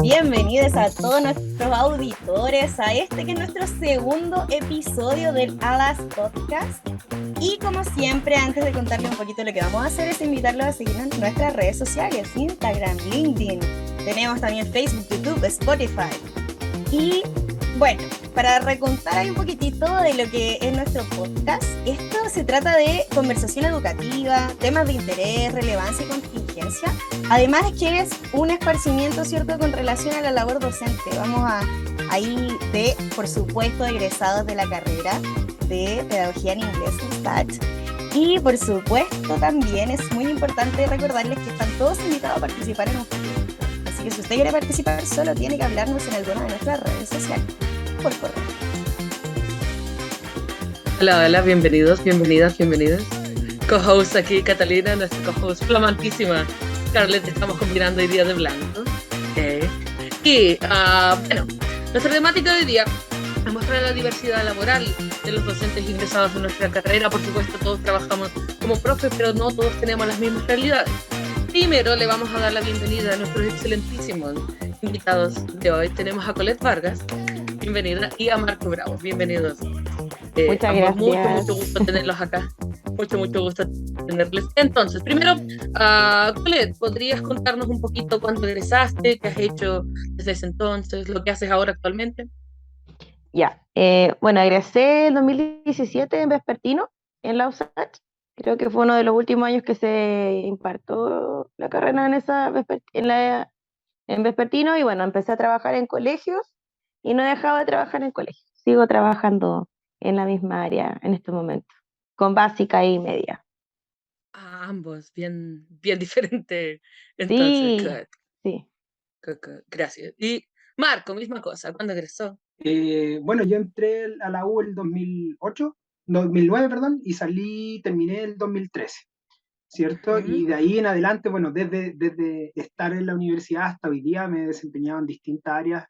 Bienvenidos a todos nuestros auditores a este que es nuestro segundo episodio del Alas Podcast. Y como siempre, antes de contarles un poquito lo que vamos a hacer, es invitarlos a seguirnos en nuestras redes sociales, Instagram, LinkedIn. Tenemos también Facebook, YouTube, Spotify. Y bueno, para recontar ahí un poquitito de lo que es nuestro podcast, esto se trata de conversación educativa, temas de interés, relevancia y contingencia. Además que es un esparcimiento, ¿cierto?, con relación a la labor docente. Vamos a ir de, por supuesto, egresados de la carrera de Pedagogía en Inglés, STAT. Y por supuesto también es muy importante recordarles que están todos invitados a participar en un proyecto. Así que si usted quiere participar, solo tiene que hablarnos en alguna de nuestras redes sociales por correo. Hola, bienvenidos. Co-host aquí, Catalina, nuestra co-host flamantísima. Scarlett, estamos combinando hoy día de blanco. Y, bueno, nuestra temática de hoy día es mostrar la diversidad laboral de los docentes ingresados en nuestra carrera. Por supuesto, todos trabajamos como profes, pero no todos tenemos las mismas realidades. Primero, le vamos a dar la bienvenida a nuestros excelentísimos invitados de hoy. Tenemos a Colette Vargas, bienvenida, y a Marco Bravo, bienvenidos. Muchas gracias. Mucho gusto tenerlos acá. Mucho gusto tenerles. Entonces, primero, Colette, ¿podrías contarnos un poquito cuándo egresaste, qué has hecho desde ese entonces, lo que haces ahora actualmente? Ya, bueno, egresé en 2017 en Vespertino, en la USACH. Creo que fue uno de los últimos años que se impartió la carrera en Vespertino, y bueno, empecé a trabajar en colegios y no he dejado de trabajar en colegios. Sigo trabajando en la misma área en este momento, con básica y media. Ambos, bien diferente. Entonces, Sí, sí. gracias. Y Marco, misma cosa, ¿cuándo egresó? Bueno, yo entré a la U el 2009, perdón, y terminé el 2013, ¿cierto? Y de ahí en adelante, bueno, desde estar en la universidad hasta hoy día me he desempeñado en distintas áreas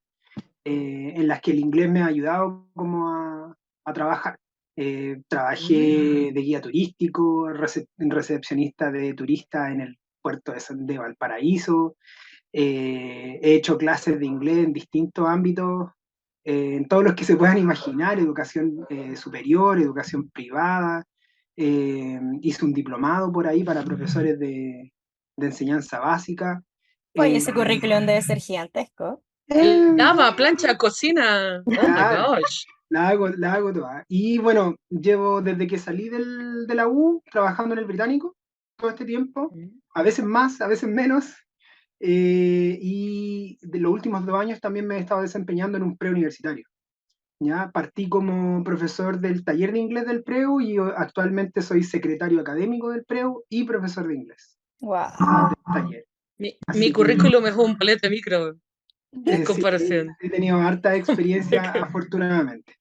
en las que el inglés me ha ayudado como a trabajar. Trabajé de guía turístico, recepcionista de turistas en el puerto de Valparaíso. He hecho clases de inglés en distintos ámbitos, en todos los que se puedan imaginar: educación superior, educación privada. Hice un diplomado por ahí para profesores de enseñanza básica. Oye, ese currículum debe ser gigantesco. Lava, plancha, cocina. Oh my gosh. La hago toda. Y bueno, llevo desde que salí de la U trabajando en el Británico todo este tiempo, a veces más, a veces menos. Y de los últimos 2 años también me he estado desempeñando en un preuniversitario. ¿Ya? Partí como profesor del taller de inglés del PREU y actualmente soy secretario académico del PREU y profesor de inglés. Wow. Del taller. Mi currículum es un palete micro en comparación. Sí, he tenido harta experiencia, afortunadamente.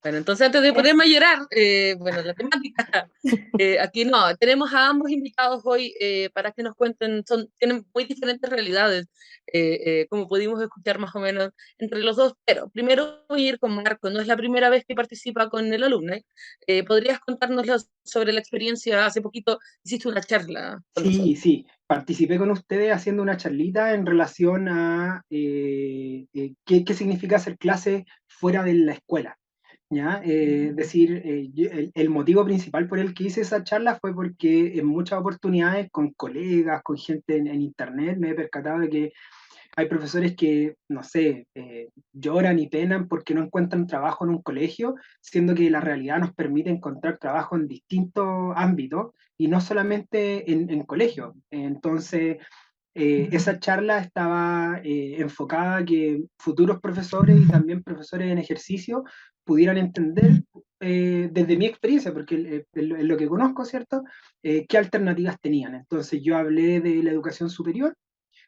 Bueno, entonces antes de ponerme a llorar, bueno, la temática, aquí no, tenemos a ambos invitados hoy para que nos cuenten, tienen muy diferentes realidades, como pudimos escuchar más o menos entre los dos, pero primero voy a ir con Marco, no es la primera vez que participa con el alumno, ¿podrías contarnos sobre la experiencia? Hace poquito hiciste una charla con nosotros. Sí, participé con ustedes haciendo una charlita en relación a qué significa hacer clases fuera de la escuela. ¿Ya? El motivo principal por el que hice esa charla fue porque en muchas oportunidades con colegas, con gente en internet, me he percatado de que hay profesores que, no sé, lloran y penan porque no encuentran trabajo en un colegio, siendo que la realidad nos permite encontrar trabajo en distintos ámbitos y no solamente en colegio. Entonces, esa charla estaba enfocada a que futuros profesores y también profesores en ejercicio pudieran entender desde mi experiencia, porque en lo que conozco, ¿cierto? ¿Qué alternativas tenían? Entonces yo hablé de la educación superior,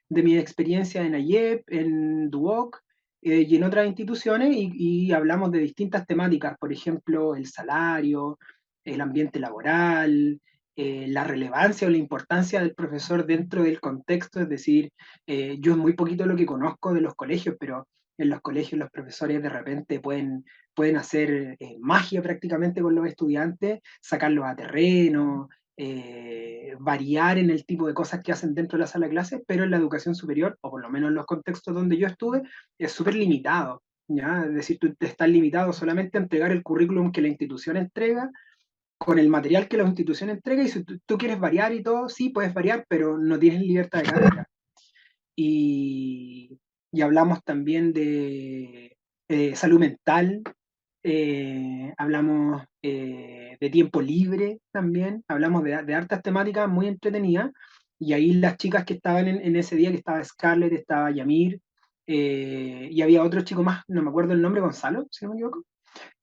de mi experiencia en AYEP, en Duoc y en otras instituciones, y hablamos de distintas temáticas, por ejemplo, el salario, el ambiente laboral, la relevancia o la importancia del profesor dentro del contexto. Es decir, yo es muy poquito lo que conozco de los colegios, pero en los colegios los profesores de repente pueden hacer magia prácticamente con los estudiantes, sacarlos a terreno, variar en el tipo de cosas que hacen dentro de la sala de clases, pero en la educación superior, o por lo menos en los contextos donde yo estuve, es súper limitado. ¿Ya? Es decir, tú te estás limitado solamente a entregar el currículum que la institución entrega, con el material que la institución entrega, y si tú quieres variar y todo, sí, puedes variar, pero no tienes libertad de cátedra. Y, y hablamos también de salud mental, hablamos de tiempo libre también, hablamos de hartas temáticas muy entretenidas, y ahí las chicas que estaban en ese día, que estaba Scarlett, estaba Yamir, y había otro chico más, no me acuerdo el nombre, Gonzalo, si no me equivoco,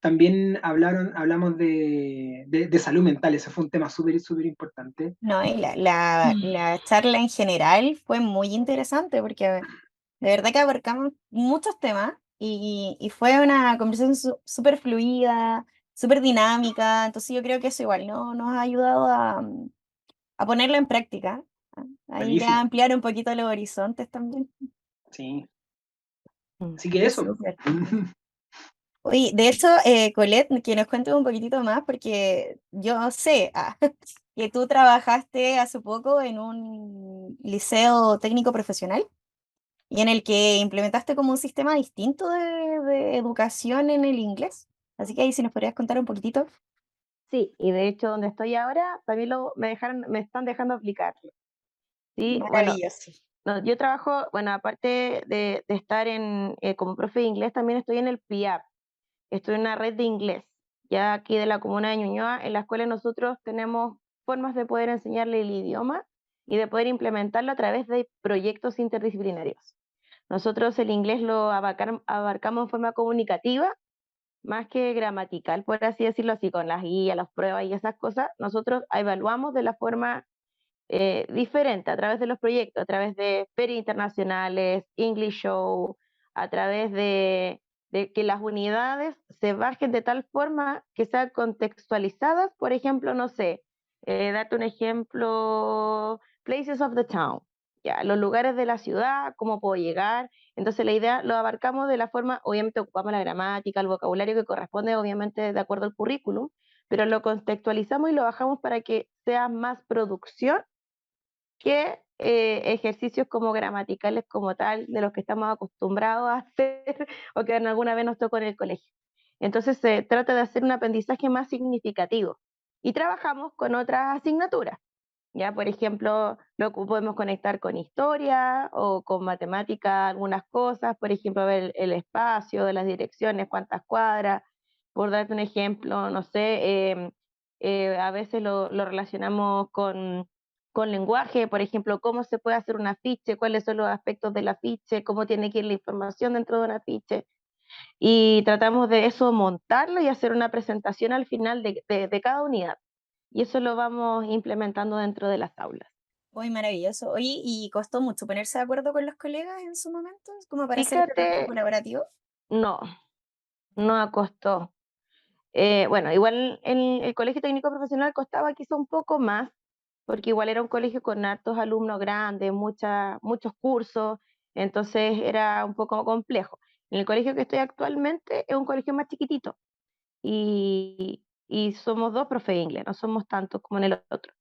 también hablamos de salud mental. Ese fue un tema súper, súper importante. No, y la charla en general fue muy interesante porque de verdad que abarcamos muchos temas y fue una conversación súper fluida, súper dinámica, entonces yo creo que eso igual nos ha ayudado a ponerlo en práctica, a ir a Buenísimo, ampliar un poquito los horizontes también. sí. Mm. Así que Qué eso. súper. Oye, de hecho, Colette, que nos cuentes un poquitito más, porque yo sé que tú trabajaste hace poco en un liceo técnico profesional y en el que implementaste como un sistema distinto de educación en el inglés. Así que ahí si nos podrías contar un poquitito. Sí, y de hecho donde estoy ahora también me están dejando aplicarlo. Sí, bueno, Maravilloso. no, yo trabajo, bueno, aparte de estar como profe de inglés, también estoy en el PIAP, estoy en una red de inglés, ya aquí de la comuna de Ñuñoa, en la escuela nosotros tenemos formas de poder enseñarle el idioma y de poder implementarlo a través de proyectos interdisciplinarios. Nosotros el inglés lo abarcamos en forma comunicativa, más que gramatical, por así decirlo, así con las guías, las pruebas y esas cosas. Nosotros evaluamos de la forma diferente, a través de los proyectos, a través de ferias internacionales, English Show, a través de que las unidades se bajen de tal forma que sean contextualizadas. Por ejemplo, no sé, date un ejemplo, Places of the Town, ya, los lugares de la ciudad, cómo puedo llegar. Entonces la idea lo abarcamos de la forma, obviamente ocupamos la gramática, el vocabulario que corresponde, obviamente de acuerdo al currículum, pero lo contextualizamos y lo bajamos para que sea más producción que ejercicios como gramaticales como tal, de los que estamos acostumbrados a hacer o que en alguna vez nos tocó en el colegio. Entonces se trata de hacer un aprendizaje más significativo y trabajamos con otras asignaturas. Ya, por ejemplo, podemos conectar con historia o con matemática, algunas cosas, por ejemplo, ver el espacio, de las direcciones, cuántas cuadras, por darte un ejemplo, no sé, a veces lo relacionamos con lenguaje, por ejemplo, cómo se puede hacer un afiche, cuáles son los aspectos del afiche, cómo tiene que ir la información dentro de un afiche, y tratamos de eso montarlo y hacer una presentación al final de cada unidad. Y eso lo vamos implementando dentro de las aulas. Muy maravilloso. Oye, ¿y costó mucho ponerse de acuerdo con los colegas en su momento? Como para hacer este trabajo Fíjate, colaborativo. no, no costó. Bueno, igual en el colegio técnico profesional costaba quizá un poco más, porque igual era un colegio con hartos alumnos grandes, muchos cursos, entonces era un poco complejo. En el colegio que estoy actualmente es un colegio más chiquitito y somos dos profe de inglés, no somos tantos como en el otro.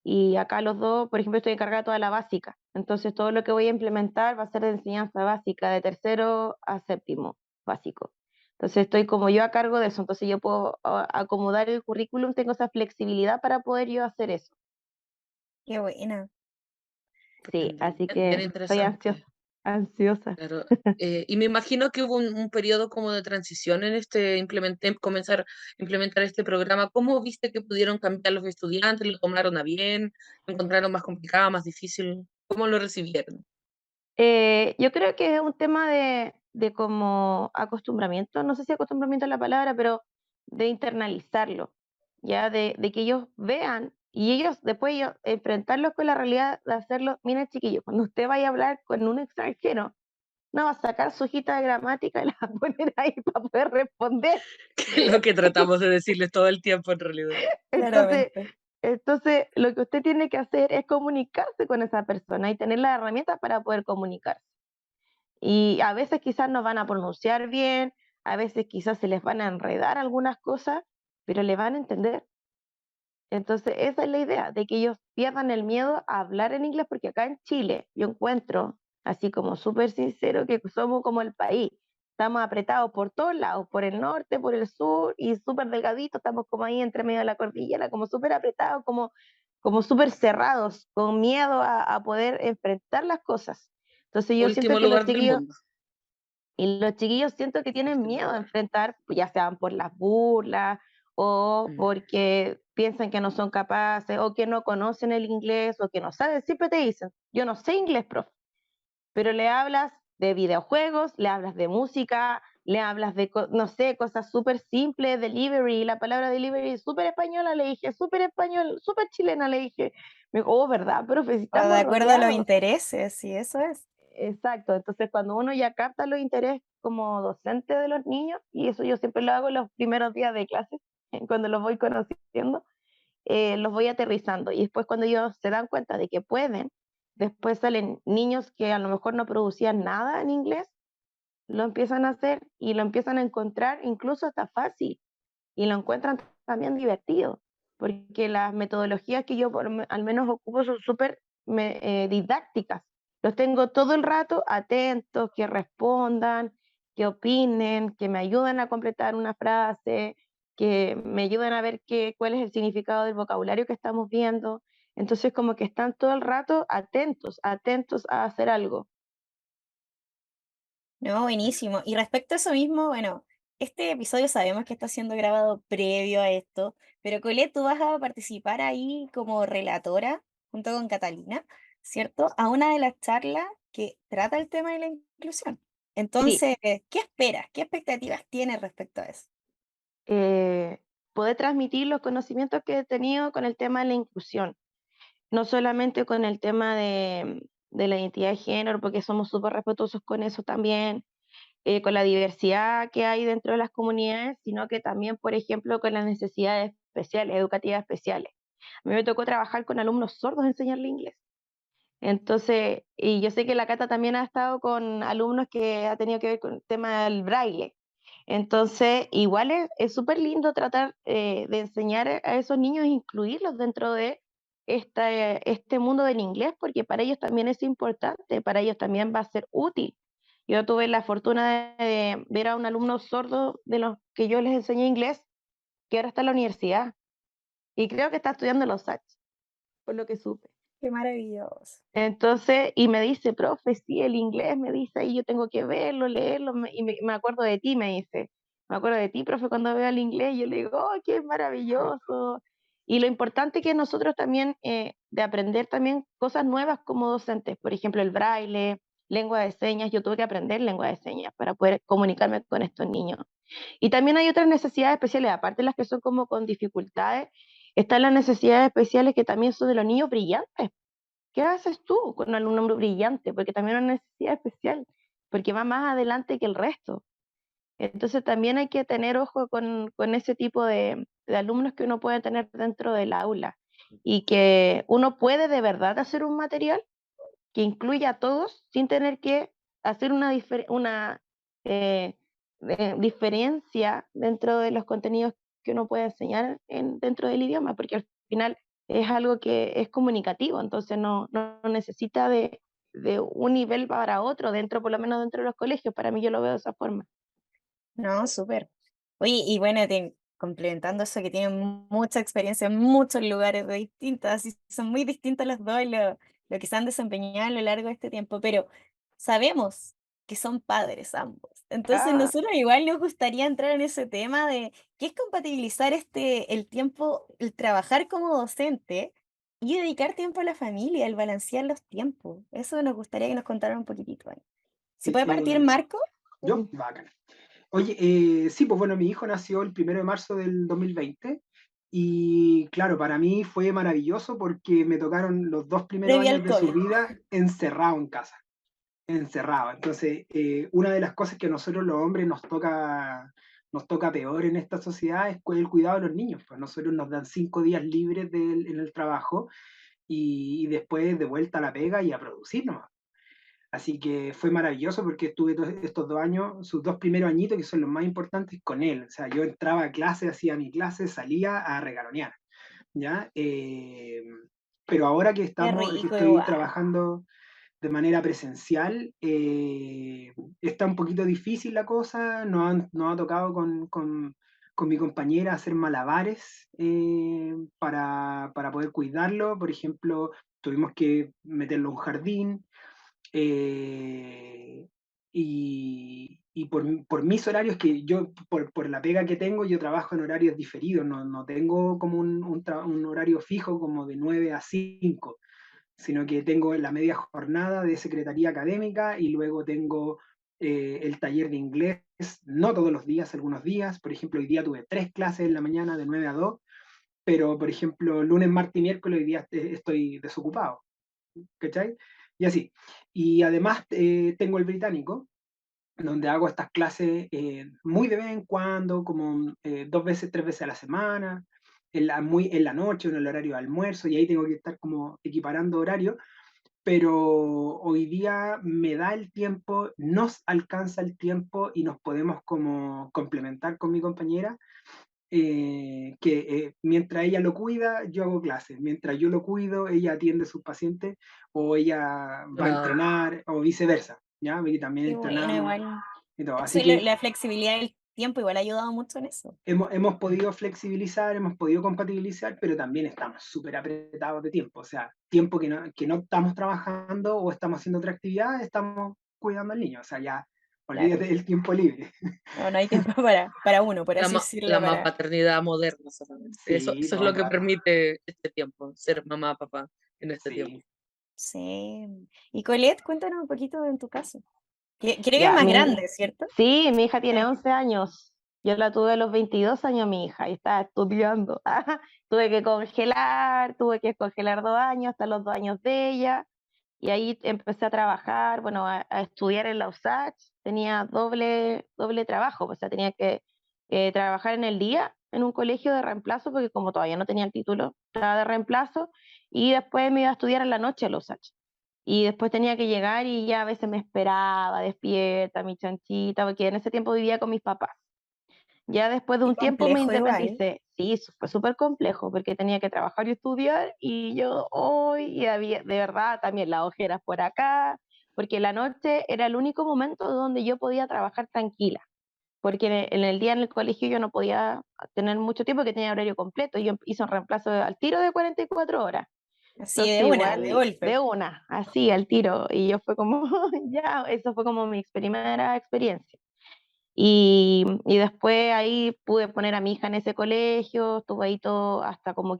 Y acá los dos, por ejemplo, estoy encargada de toda la básica. Entonces, todo lo que voy a implementar va a ser de enseñanza básica, de tercero a séptimo básico. Entonces, estoy como yo a cargo de eso. Entonces, yo puedo acomodar el currículum, tengo esa flexibilidad para poder yo hacer eso. Qué buena. Sí, así Bien que estoy interesante. ansiosa. Claro. Y me imagino que hubo un periodo como de transición en comenzar a implementar este programa. ¿Cómo viste que pudieron cambiar los estudiantes? ¿Lo tomaron a bien? ¿Lo encontraron más complicado, más difícil? ¿Cómo lo recibieron? Yo creo que es un tema de como acostumbramiento, no sé si acostumbramiento es la palabra, pero de internalizarlo, ya de que ellos vean y ellos después ellos enfrentarlos con la realidad de hacerlo. Miren, chiquillos, cuando usted vaya a hablar con un extranjero, no va a sacar su hojita de gramática y la va a poner ahí para poder responder. Que es lo que tratamos de decirles todo el tiempo en realidad. Entonces, Claramente. entonces, lo que usted tiene que hacer es comunicarse con esa persona y tener las herramientas para poder comunicarse. Y a veces quizás no van a pronunciar bien, a veces quizás se les van a enredar algunas cosas, pero le van a entender. Entonces, esa es la idea, de que ellos pierdan el miedo a hablar en inglés, porque acá en Chile yo encuentro, así como súper sincero, que somos como el país. Estamos apretados por todos lados, por el norte, por el sur, y súper delgaditos, estamos como ahí entre medio de la cordillera, como súper apretados, como súper cerrados, con miedo a poder enfrentar las cosas. Entonces yo siento Último que lugar del mundo. los chiquillos siento que tienen Último miedo a lugar. enfrentar, pues, ya sean por las burlas o Mm. porque piensan que no son capaces o que no conocen el inglés o que no saben. Siempre te dicen, yo no sé inglés, profe, pero le hablas de videojuegos, le hablas de música, le hablas de, no sé, cosas súper simples, delivery, la palabra delivery súper española, le dije, súper español, súper chilena, le dije. Me dijo, oh, ¿verdad, profe? Si O de estamos acuerdo a los rodeados. intereses, sí, eso es. Exacto, entonces cuando uno ya capta los intereses como docente de los niños, y eso yo siempre lo hago en los primeros días de clase, cuando los voy conociendo, los voy aterrizando. Y después cuando ellos se dan cuenta de que pueden, después salen niños que a lo mejor no producían nada en inglés, lo empiezan a hacer y lo empiezan a encontrar incluso hasta fácil y lo encuentran también divertido, porque las metodologías que yo al menos ocupo son súper didácticas. Los tengo todo el rato atentos, que respondan, que opinen, que me ayuden a completar una frase, que me ayuden a ver cuál es el significado del vocabulario que estamos viendo. Entonces como que están todo el rato atentos, atentos a hacer algo. No, buenísimo. Y respecto a eso mismo, bueno, este episodio sabemos que está siendo grabado previo a esto, pero Colette, tú vas a participar ahí como relatora junto con Catalina, ¿cierto? A una de las charlas que trata el tema de la inclusión. Sí, Entonces, ¿qué esperas? ¿Qué expectativas tienes respecto a eso? eh, poder transmitir los conocimientos que he tenido con el tema de la inclusión, no solamente con el tema de la identidad de género, porque somos súper respetuosos con eso también, con la diversidad que hay dentro de las comunidades, sino que también, por ejemplo, con las necesidades especiales, educativas especiales. A mí me tocó trabajar con alumnos sordos, enseñarle inglés. Entonces, y yo sé que la Cata también ha estado con alumnos que ha tenido que ver con el tema del braille. Entonces, igual es súper lindo tratar de enseñar a esos niños e incluirlos dentro de este mundo del inglés, porque para ellos también es importante, para ellos también va a ser útil. Yo tuve la fortuna de ver a un alumno sordo de los que yo les enseñé inglés, que ahora está en la universidad, y creo que está estudiando en los SACH, por lo que supe. Qué maravilloso. Entonces, y me dice, profe, sí, el inglés, me dice, y yo tengo que verlo, leerlo, y me acuerdo de ti, me dice, me acuerdo de ti, profe, cuando veo el inglés, yo le digo, oh, qué maravilloso. Y lo importante que nosotros también, de aprender también cosas nuevas como docentes, por ejemplo, el braille, lengua de señas, yo tuve que aprender lengua de señas para poder comunicarme con estos niños. Y también hay otras necesidades especiales, aparte de las que son como con dificultades, están las necesidades especiales que también son de los niños brillantes. ¿Qué haces tú con un alumno brillante? Porque también es una necesidad especial, porque va más adelante que el resto. Entonces también hay que tener ojo con ese tipo de alumnos que uno puede tener dentro del aula y que uno puede de verdad hacer un material que incluya a todos sin tener que hacer una eh, diferencia dentro de los contenidos que uno puede enseñar dentro del idioma, porque al final es algo que es comunicativo, entonces no necesita de un nivel para otro, dentro, por lo menos dentro de los colegios, para mí yo lo veo de esa forma. No, súper. Oye, y bueno, complementando eso, que tienen mucha experiencia en muchos lugares de distintos, y son muy distintos los dos, lo que se han desempeñado a lo largo de este tiempo, pero sabemos que son padres ambos. Entonces, Ah, nosotros igual nos gustaría entrar en ese tema de qué es compatibilizar el tiempo, el trabajar como docente y dedicar tiempo a la familia, el balancear los tiempos. Eso nos gustaría que nos contaran un poquitito ahí. ¿Se Sí, puede partir, Marco? yo, bacán. Oye, sí, pues bueno, mi hijo nació el 1 de marzo del 2020 y claro, para mí fue maravilloso porque me tocaron los 2 primeros Previo años al de su COVID. vida encerrado en casa, encerrado. Entonces, una de las cosas que a nosotros los hombres nos toca peor en esta sociedad es el cuidado de los niños. Pues nosotros nos dan 5 días libres en el trabajo y después de vuelta a la pega y a producir nomás. Así que fue maravilloso porque estuve estos 2 años, sus 2 primeros añitos, que son los más importantes, con él. O sea, yo entraba a clase, hacía mi clase, salía a regalonear. ¿ya? Pero ahora que Qué que rico estoy igual. trabajando de manera presencial, está un poquito difícil la cosa, nos ha tocado con mi compañera hacer malabares para poder cuidarlo. Por ejemplo, tuvimos que meterlo a un jardín, eh, y por mis horarios, que yo, por la pega que tengo, yo trabajo en horarios diferidos, no tengo como un horario fijo como de 9 a 5, sino que tengo la media jornada de secretaría académica y luego tengo el taller de inglés, no todos los días, algunos días. Por ejemplo, hoy día tuve 3 clases en la mañana de 9 a 2, pero por ejemplo, lunes, martes y miércoles hoy día estoy desocupado, ¿cachai? Y así. Y además tengo el británico, donde hago estas clases muy de vez en cuando, como 2 veces, 3 veces a la semana, en la noche, en el horario de almuerzo, y ahí tengo que estar como equiparando horario, pero hoy día me da el tiempo, nos alcanza el tiempo y nos podemos como complementar con mi compañera, que mientras ella lo cuida, yo hago clases, mientras yo lo cuido, ella atiende a sus pacientes o ella va a Claro. entrenar o viceversa, ¿ya? Y también Qué bueno, entrenamos igual. y todo. Eso Así y que la flexibilidad del tiempo igual ha ayudado mucho en eso. hemos podido flexibilizar, hemos podido compatibilizar, pero también estamos súper apretados de tiempo. O sea, tiempo que no estamos trabajando o estamos haciendo otra actividad, estamos cuidando al niño. O sea, ya Claro. olvídate del tiempo libre. No hay tiempo para uno, por así La decirlo, para... paternidad moderna solamente. Sí, Eso es todo lo el que rato. permite este tiempo, ser mamá, papá en este tiempo. Sí. Sí. Y Colette, cuéntanos un poquito en tu caso. Creo que es Ya, más grande, ¿cierto? sí, mi hija tiene Tiene- 11 años. Yo la tuve a los 22 años, mi hija, y estaba estudiando. Tuve que congelar 2 años, hasta los 2 años de ella. Y ahí empecé a trabajar, bueno, a estudiar en la USACH. Tenía doble trabajo, o sea, tenía que trabajar en el día en un colegio de reemplazo, porque como todavía no tenía el título, estaba de reemplazo, y después me iba a estudiar en la noche a la USACH. Y después tenía que llegar y ya a veces me esperaba despierta, mi chanchita, porque en ese tiempo vivía con mis papás. Ya después de Y un tiempo me complejo igual. independicé. Sí, eso fue súper complejo porque tenía que trabajar y estudiar y yo hoy, y había, de verdad, también las ojeras por acá, porque la noche era el único momento donde yo podía trabajar tranquila, porque en el día en el colegio yo no podía tener mucho tiempo, que tenía horario completo. Yo hice un reemplazo al tiro de 44 horas. Así Entonces de una, de igual golpe. de una, así al tiro. Y yo fue como, ya, eso fue como mi primera experiencia. Y después ahí pude poner a mi hija en ese colegio, estuve ahí todo hasta como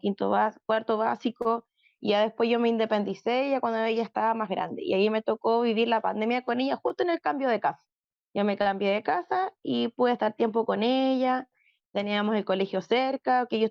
cuarto básico, y ya después yo me independicé ya cuando ella estaba más grande. Y ahí me tocó vivir la pandemia con ella justo en el cambio de casa. Yo me cambié de casa y pude estar tiempo con ella. Teníamos el colegio cerca, que yo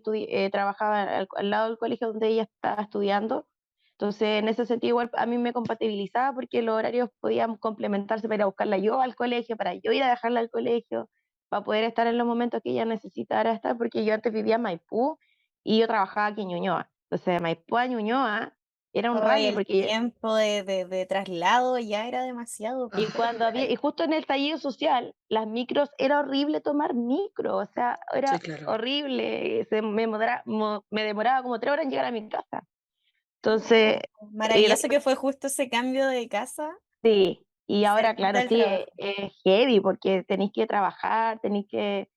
trabajaba al lado del colegio donde ella estaba estudiando. Entonces, en ese sentido, igual a mí me compatibilizaba porque los horarios podían complementarse para ir a buscarla yo al colegio, para yo ir a dejarla al colegio, para poder estar en los momentos que ella necesitara estar, porque yo antes vivía en Maipú y yo trabajaba aquí en Ñuñoa. Entonces, de Maipú a Ñuñoa era un Hoy rally, el porque tiempo de traslado ya era demasiado. y Ah, cuando había, y justo en el taller social, las micros, era horrible tomar micro, o sea, sí, era claro. horrible, me demoraba como 3 horas en llegar a mi casa. Entonces, era Maravilloso que fue justo ese cambio de casa, sí, y ahora, cerquita claro, del sí, trabajo. es heavy porque tenéis que trabajar, tenéis que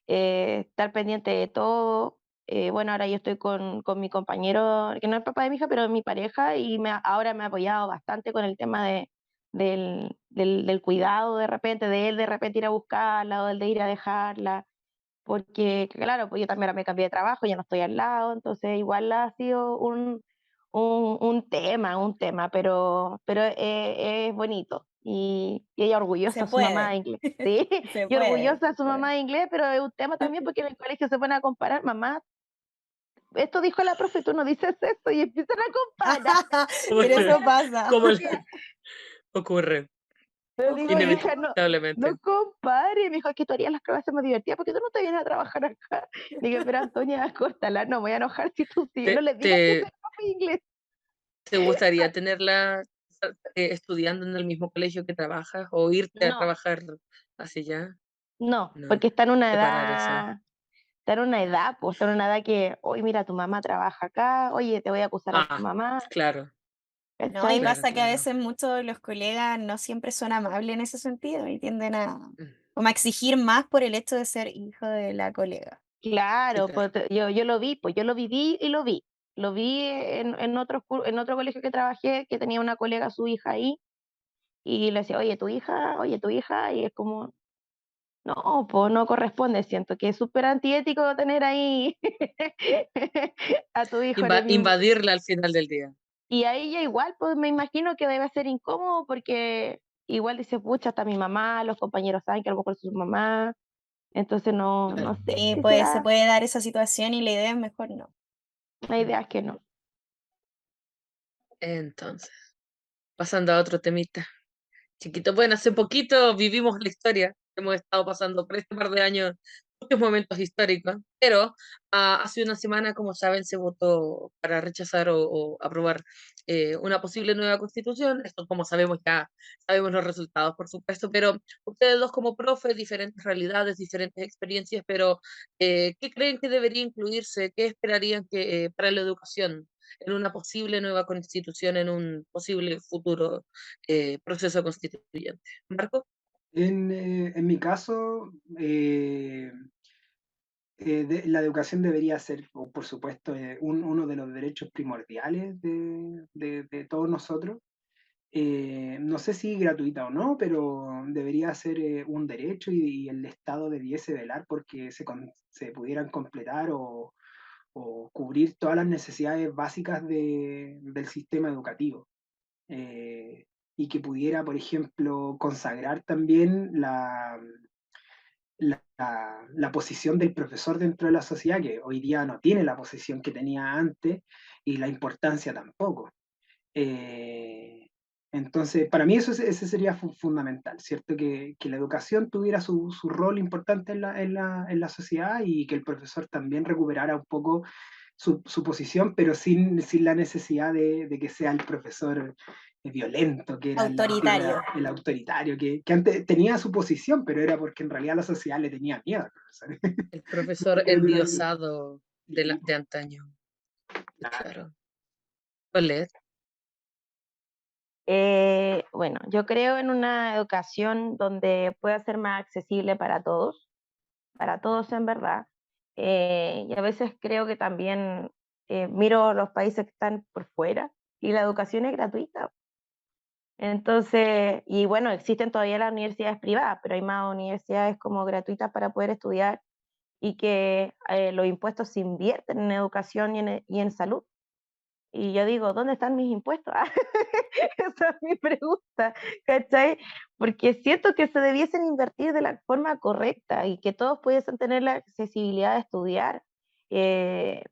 estar pendiente de todo. Bueno, ahora yo estoy con mi compañero, que no es papá de mi hija, pero es mi pareja, y ahora me ha apoyado bastante con el tema del cuidado de repente, de él de repente ir a buscarla o del de ir a dejarla, porque claro, pues yo también ahora me cambié de trabajo, ya no estoy al lado, entonces igual ha sido un tema, pero es bonito. Y ella Se orgullosa de su mamá de puede, inglés, ¿sí? se Y puede, orgullosa se de su puede. mamá de inglés, pero es un tema también porque en el colegio se ponen a comparar, mamá, esto dijo la profe, tú no dices esto, y empiezan a comparar. Pero Entonces, eso pasa. ¿Cómo le ocurre? le digo, hija, no, Inevitablemente. no compare. Me dijo, es que tú harías las clases más divertidas porque tú no te vienes a trabajar acá. Digo, pero Antonia, córtala, no me voy a enojar si tú sí. No ¿Te, les digas que soy te, profe de inglés. te gustaría tenerla estudiando en el mismo colegio que trabajas o irte a No, trabajar hacia allá? no, No, porque está en una separar eso. edad. está en una edad, pues está en una edad que, oye, mira, tu mamá trabaja acá, oye, te voy a acusar a tu Ah, mamá, claro, No, y ¿cachai? claro, pasa que a claro. veces muchos de los colegas no siempre son amables en ese sentido y tienden a Mm, como a exigir más por el hecho de ser hijo de la colega. sí, Claro, claro. pues yo lo vi, pues yo lo viví y lo vi. Lo vi en otro colegio que trabajé, que tenía una colega, su hija ahí, y le decía, oye, tu hija, y es como, no, pues no corresponde, siento que es súper antiético tener ahí a tu hijo en el mismo. Invadirla al final del día. Y a ella igual, pues me imagino que debe ser incómodo porque igual dice, pucha, hasta mi mamá, los compañeros saben que a lo mejor es su mamá, entonces no Claro. sé Sí, si pues se será, puede dar esa situación y la idea es mejor no. la idea es que no. Entonces, pasando a otro temita. Chiquito, bueno, hace poquito vivimos la historia, hemos estado pasando por este par de años muchos momentos históricos, pero hace una semana, como saben, se votó para rechazar o aprobar una posible nueva constitución. Esto, como sabemos, ya sabemos los resultados, por supuesto, pero ustedes dos como profes, diferentes realidades, diferentes experiencias, pero ¿qué creen que debería incluirse? ¿Qué esperarían que para la educación en una posible nueva constitución, en un posible futuro proceso constituyente? Marco. En mi caso, la educación debería ser, por supuesto, uno de los derechos primordiales de todos nosotros. No sé si gratuita o no, pero debería ser un derecho y el Estado debiese velar porque se pudieran completar o cubrir todas las necesidades básicas del sistema educativo. Eh, y que pudiera, por ejemplo, consagrar también la posición del profesor dentro de la sociedad, que hoy día no tiene la posición que tenía antes y la importancia tampoco. Eh, entonces, para mí ese sería fundamental, ¿cierto? Que la educación tuviera su rol importante en la sociedad y que el profesor también recuperara un poco su posición, pero sin la necesidad de que sea el profesor violento, que era Autoritario. el autoritario, que antes tenía su posición, pero era porque en realidad la sociedad le tenía miedo al profesor. El profesor endiosado de antaño. Claro. Paulette. Bueno, yo creo en una educación donde pueda ser más accesible para todos en verdad. Y a veces creo que también miro los países que están por fuera y la educación es gratuita. Entonces, y bueno, existen todavía las universidades privadas, pero hay más universidades como gratuitas para poder estudiar y que los impuestos se invierten en educación y en salud. Y yo digo, ¿dónde están mis impuestos? Esa es mi pregunta, ¿cachai? Porque siento que se debiesen invertir de la forma correcta y que todos pudiesen tener la accesibilidad de estudiar.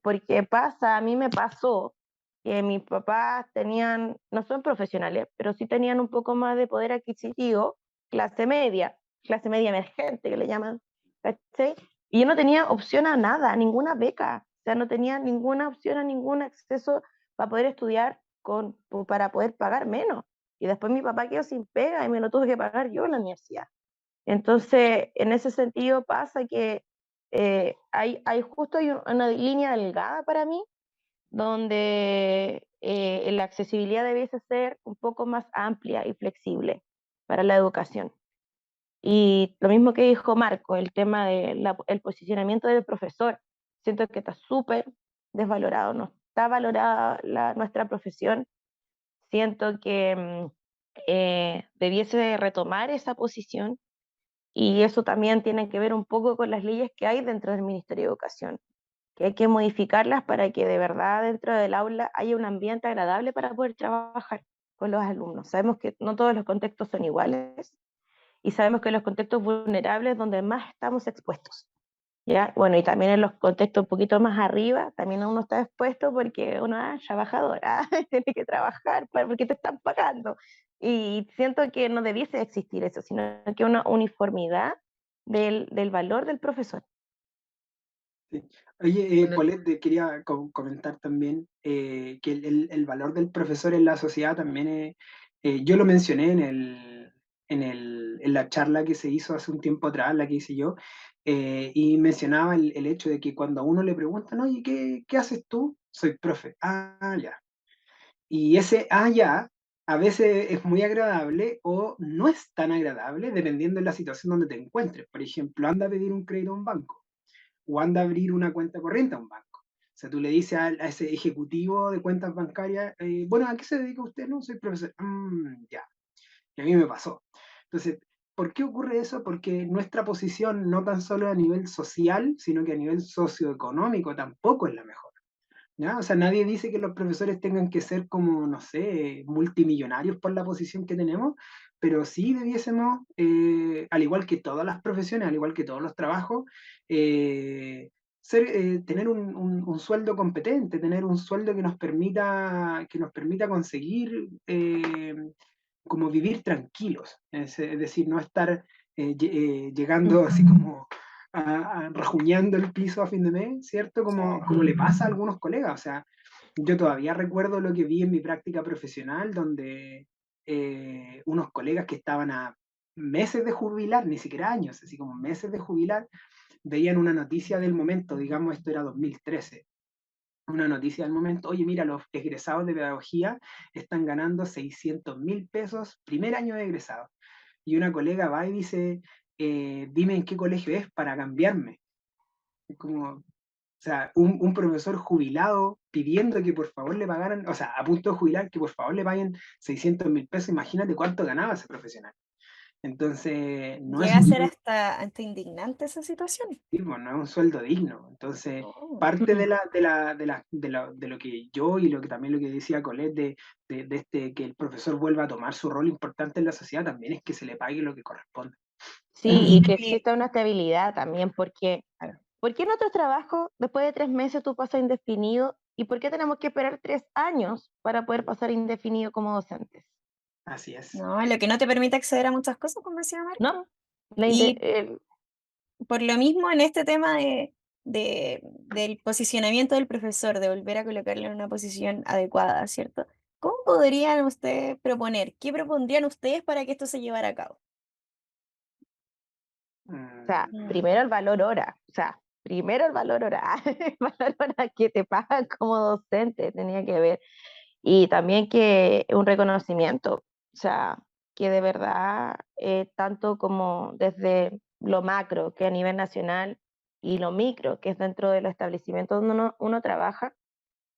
Porque pasa, a mí me pasó que mis papás tenían, no son profesionales, pero sí tenían un poco más de poder adquisitivo, clase media emergente que le llaman, ¿cachai? Y yo no tenía opción a nada, a ninguna beca, o sea, no tenía ninguna opción a ningún acceso para poder estudiar para poder pagar menos. Y después mi papá quedó sin pega y me lo tuve que pagar yo en la universidad. Entonces, en ese sentido pasa que hay una línea delgada para mí donde la accesibilidad debiese ser un poco más amplia y flexible para la educación. Y lo mismo que dijo Marco, el tema del posicionamiento del profesor, siento que está súper desvalorado, no está valorada nuestra profesión. Siento que debiese retomar esa posición y eso también tiene que ver un poco con las leyes que hay dentro del Ministerio de Educación, que hay que modificarlas para que de verdad dentro del aula haya un ambiente agradable para poder trabajar con los alumnos. Sabemos que no todos los contextos son iguales y sabemos que los contextos vulnerables es donde más estamos expuestos. ¿Ya? Bueno, y también en los contextos un poquito más arriba, también uno está expuesto porque uno es trabajador, tiene que trabajar porque te están pagando. Y siento que no debiese existir eso, sino que una uniformidad del valor del profesor. Sí. Oye, Bueno, Paulette, te quería comentar también que el valor del profesor en la sociedad también yo lo mencioné en la charla que se hizo hace un tiempo atrás, la que hice yo, Y mencionaba el hecho de que cuando a uno le preguntan, oye, ¿qué haces tú? Soy profe. Ah, ya. Y ese ya a veces es muy agradable o no es tan agradable dependiendo de la situación donde te encuentres. Por ejemplo, anda a pedir un crédito a un banco o anda a abrir una cuenta corriente a un banco. O sea, tú le dices a ese ejecutivo de cuentas bancarias, bueno, ¿a qué se dedica usted? No, soy profesor. Ya. Y a mí me pasó. Entonces, ¿por qué ocurre eso? Porque nuestra posición, no tan solo a nivel social, sino que a nivel socioeconómico, tampoco es la mejor. ¿Ya? O sea, nadie dice que los profesores tengan que ser como, no sé, multimillonarios por la posición que tenemos, pero sí debiésemos, al igual que todas las profesiones, al igual que todos los trabajos, tener un sueldo competente, tener un sueldo que nos permita conseguir como vivir tranquilos, es decir, no estar llegando así como rajuñando el piso a fin de mes, ¿cierto? Como le pasa a algunos colegas. O sea, yo todavía recuerdo lo que vi en mi práctica profesional, donde unos colegas que estaban a meses de jubilar, ni siquiera años, así como meses de jubilar, veían una noticia del momento, digamos, esto era 2013, una noticia del momento, oye, mira, los egresados de pedagogía están ganando 600.000 pesos primer año de egresado. Y una colega va y dice, dime en qué colegio es para cambiarme. Es como, o sea, un profesor jubilado pidiendo que por favor le pagaran, o sea, a punto de jubilar, que por favor le paguen 600.000 pesos, imagínate cuánto ganaba ese profesional. Entonces, no es Llega a un ser hasta indignante esa situación. tipo, no es un sueldo digno. Entonces, Oh. parte de lo que yo y lo que también lo que decía Colette de este, que el profesor vuelva a tomar su rol importante en la sociedad también es que se le pague lo que corresponde. Sí, y que Y, exista una estabilidad también, porque claro, ¿por qué en otros trabajos después de 3 meses tú pasas indefinido y por qué tenemos que esperar 3 años para poder pasar indefinido como docentes? Así es. no, lo que no te permite acceder a muchas cosas, como decía ¿No? Marco. La inde- Y el- por lo mismo, en este tema del posicionamiento del profesor, de volver a colocarlo en una posición adecuada, ¿cierto? ¿Cómo podrían ustedes proponer? ¿Qué propondrían ustedes para que esto se llevara a cabo? o sea, Mm. primero el valor hora, o sea, primero el valor hora, el valor hora que te pagan como docente tenía que ver, y también que un reconocimiento, o sea, que de verdad, tanto como desde lo macro, que a nivel nacional, y lo micro, que es dentro de los establecimientos donde uno trabaja,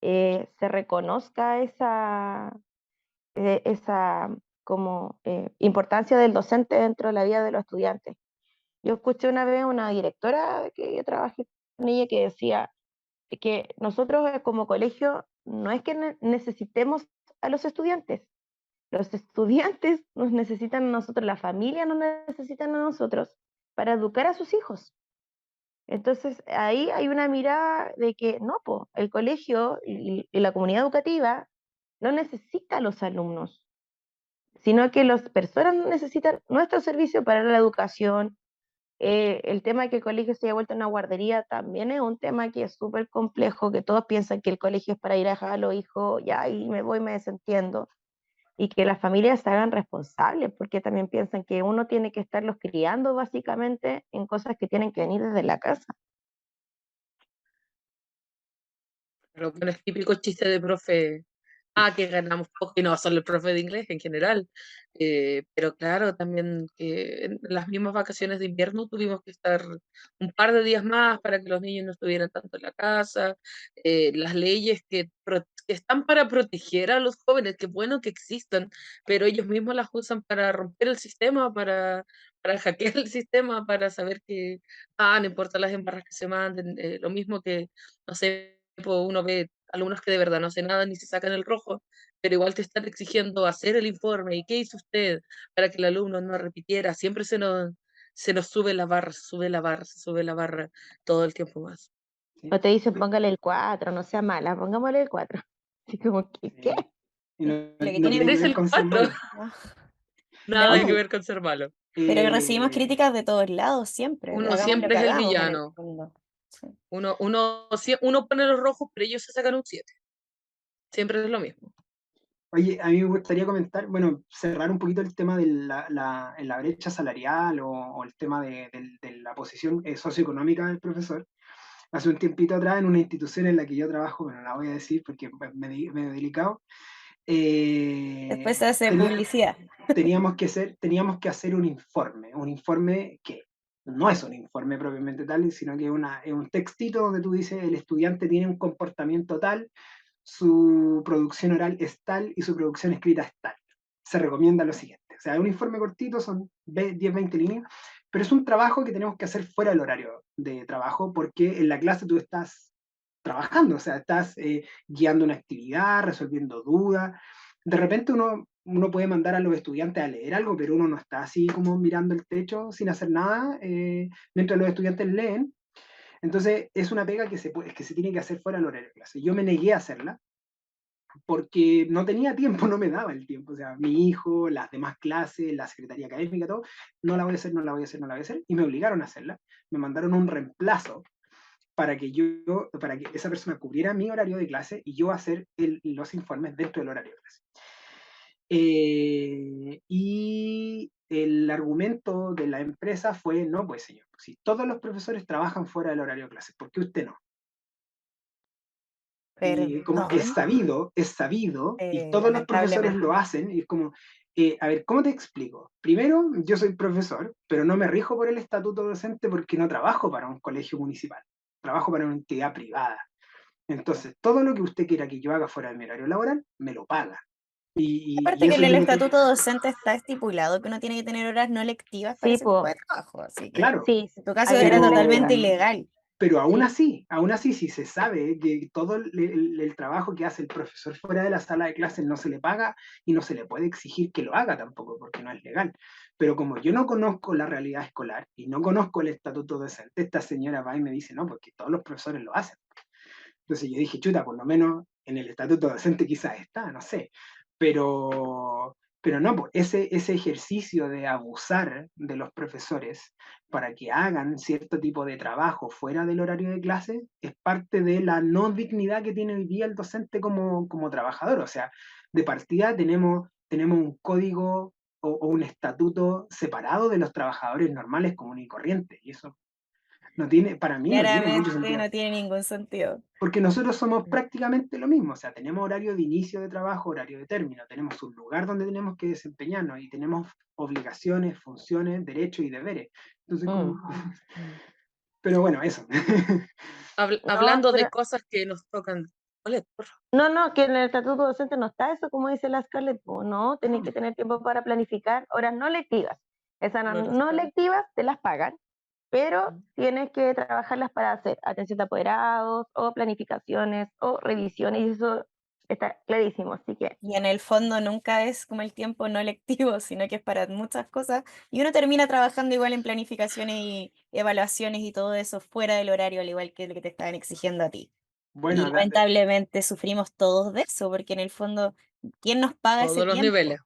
se reconozca esa como importancia del docente dentro de la vida de los estudiantes. Yo escuché una vez una directora que yo trabajé con ella que decía que nosotros como colegio no es que necesitemos a los estudiantes nos necesitan a nosotros, la familia nos necesitan a nosotros para educar a sus hijos. Entonces ahí hay una mirada de que no, po, el colegio y la comunidad educativa no necesita a los alumnos, sino que las personas necesitan nuestro servicio para la educación. El tema de que el colegio se haya vuelto una guardería también es un tema que es súper complejo, que todos piensan que el colegio es para ir a dejar a los hijos, ya, y me voy, me desentiendo, y que las familias se hagan responsables, porque también piensan que uno tiene que estarlos criando básicamente en cosas que tienen que venir desde la casa. Pero bueno, es típico chiste de profe, que ganamos poco y no solo el profe de inglés en general. Pero claro, también en las mismas vacaciones de invierno tuvimos que estar un par de días más para que los niños no estuvieran tanto en la casa. Las leyes que están para proteger a los jóvenes, qué bueno que existan, pero ellos mismos las usan para romper el sistema, para hackear el sistema, para saber que, no importa las embarras que se manden, lo mismo que, no sé, uno ve alumnos que de verdad no hacen nada ni se sacan el rojo, pero igual te están exigiendo hacer el informe. ¿Y qué hizo usted para que el alumno no repitiera? Siempre se nos sube la barra, se sube la barra, se sube la barra todo el tiempo más. O ¿Sí? te dicen, póngale el 4, no sea mala, pongámosle el 4. Así como, ¿qué? Sí. Y no, Lo que no tiene tiene que Eres ver el con ser 4, malo. no, nada que no, ver con ser malo. pero recibimos Eh, críticas de todos lados siempre. Uno Hagamos lo siempre que es el hagamos en el villano. fondo. Sí. Uno pone los rojos, pero ellos se sacan un 7. Siempre es lo mismo. Oye, a mí me gustaría comentar, bueno, cerrar un poquito el tema de la brecha salarial o el tema de la posición socioeconómica del profesor. Hace un tiempito atrás, en una institución en la que yo trabajo, bueno, la voy a decir porque es medio delicado, Después se hace tenía- publicidad. teníamos que hacer un informe que no es un informe propiamente tal, sino que es un textito donde tú dices el estudiante tiene un comportamiento tal, su producción oral es tal y su producción escrita es tal. Se recomienda lo siguiente. O sea, es un informe cortito, son 10, 20 líneas, pero es un trabajo que tenemos que hacer fuera del horario de trabajo porque en la clase tú estás trabajando, o sea, estás guiando una actividad, resolviendo dudas. De repente uno puede mandar a los estudiantes a leer algo, pero uno no está así como mirando el techo sin hacer nada mientras los estudiantes leen. Entonces es una pega que se tiene que hacer fuera del horario de clase. Yo me negué a hacerla porque no tenía tiempo, no me daba el tiempo. O sea, mi hijo, las demás clases, la secretaría académica, todo, no la voy a hacer, no la voy a hacer, no la voy a hacer. Y me obligaron a hacerla. Me mandaron un reemplazo para que esa persona cubriera mi horario de clase y yo hacer los informes dentro del horario de clase. Y el argumento de la empresa fue, no, pues señor, si todos los profesores trabajan fuera del horario de clase, ¿por qué usted no? Y como Perdón. es sabido, y todos los profesores Lamentablemente. lo hacen, y es como, a ver, ¿cómo te explico? Primero, yo soy profesor, pero no me rijo por el estatuto docente porque no trabajo para un colegio municipal, trabajo para una entidad privada. Entonces, todo lo que usted quiera que yo haga fuera de mi horario laboral, me lo paga. Y Aparte que eso en el yo lo que... estatuto docente está estipulado que uno tiene que tener horas no lectivas para Sí, ese tipo pues, de trabajo, así que Claro, sí, en tu caso hay era horas totalmente lectivas. pero, ilegal. pero Sí. aún así, si se sabe que todo el trabajo que hace el profesor fuera de la sala de clases no se le paga y no se le puede exigir que lo haga tampoco, porque no es legal. Pero como yo no conozco la realidad escolar y no conozco el estatuto docente, esta señora va y me dice, no, porque todos los profesores lo hacen. Entonces yo dije, chuta, por lo menos en el estatuto docente quizás está, no sé. Pero no, pues, ese ejercicio de abusar de los profesores para que hagan cierto tipo de trabajo fuera del horario de clase es parte de la no dignidad que tiene hoy día el docente como trabajador. O sea, de partida tenemos un código o un estatuto separado de los trabajadores normales, comunes y corrientes. Y eso no tiene, para mí no tiene mucho Claramente sentido. no tiene ningún sentido. Porque nosotros somos prácticamente lo mismo, o sea, tenemos horario de inicio de trabajo, horario de término, tenemos un lugar donde tenemos que desempeñarnos y tenemos obligaciones, funciones, derechos y deberes. Entonces, Mm. pero bueno, eso. No, Hablando de pero cosas que nos tocan. Ole, por favor. no, que en el estatuto docente no está eso, como dice la Scarlett, po, no, tenéis que tener tiempo para planificar horas no lectivas. Esas No lo no está. lectivas te las pagan, pero tienes que trabajarlas para hacer atención de apoderados o planificaciones o revisiones, y eso está clarísimo, así que Y en el fondo nunca es como el tiempo no lectivo, sino que es para muchas cosas. Y uno termina trabajando igual en planificaciones y evaluaciones y todo eso fuera del horario, al igual que lo que te estaban exigiendo a ti. Y Bueno, lamentablemente sufrimos todos de eso, porque en el fondo, ¿quién nos paga ese Todos los niveles.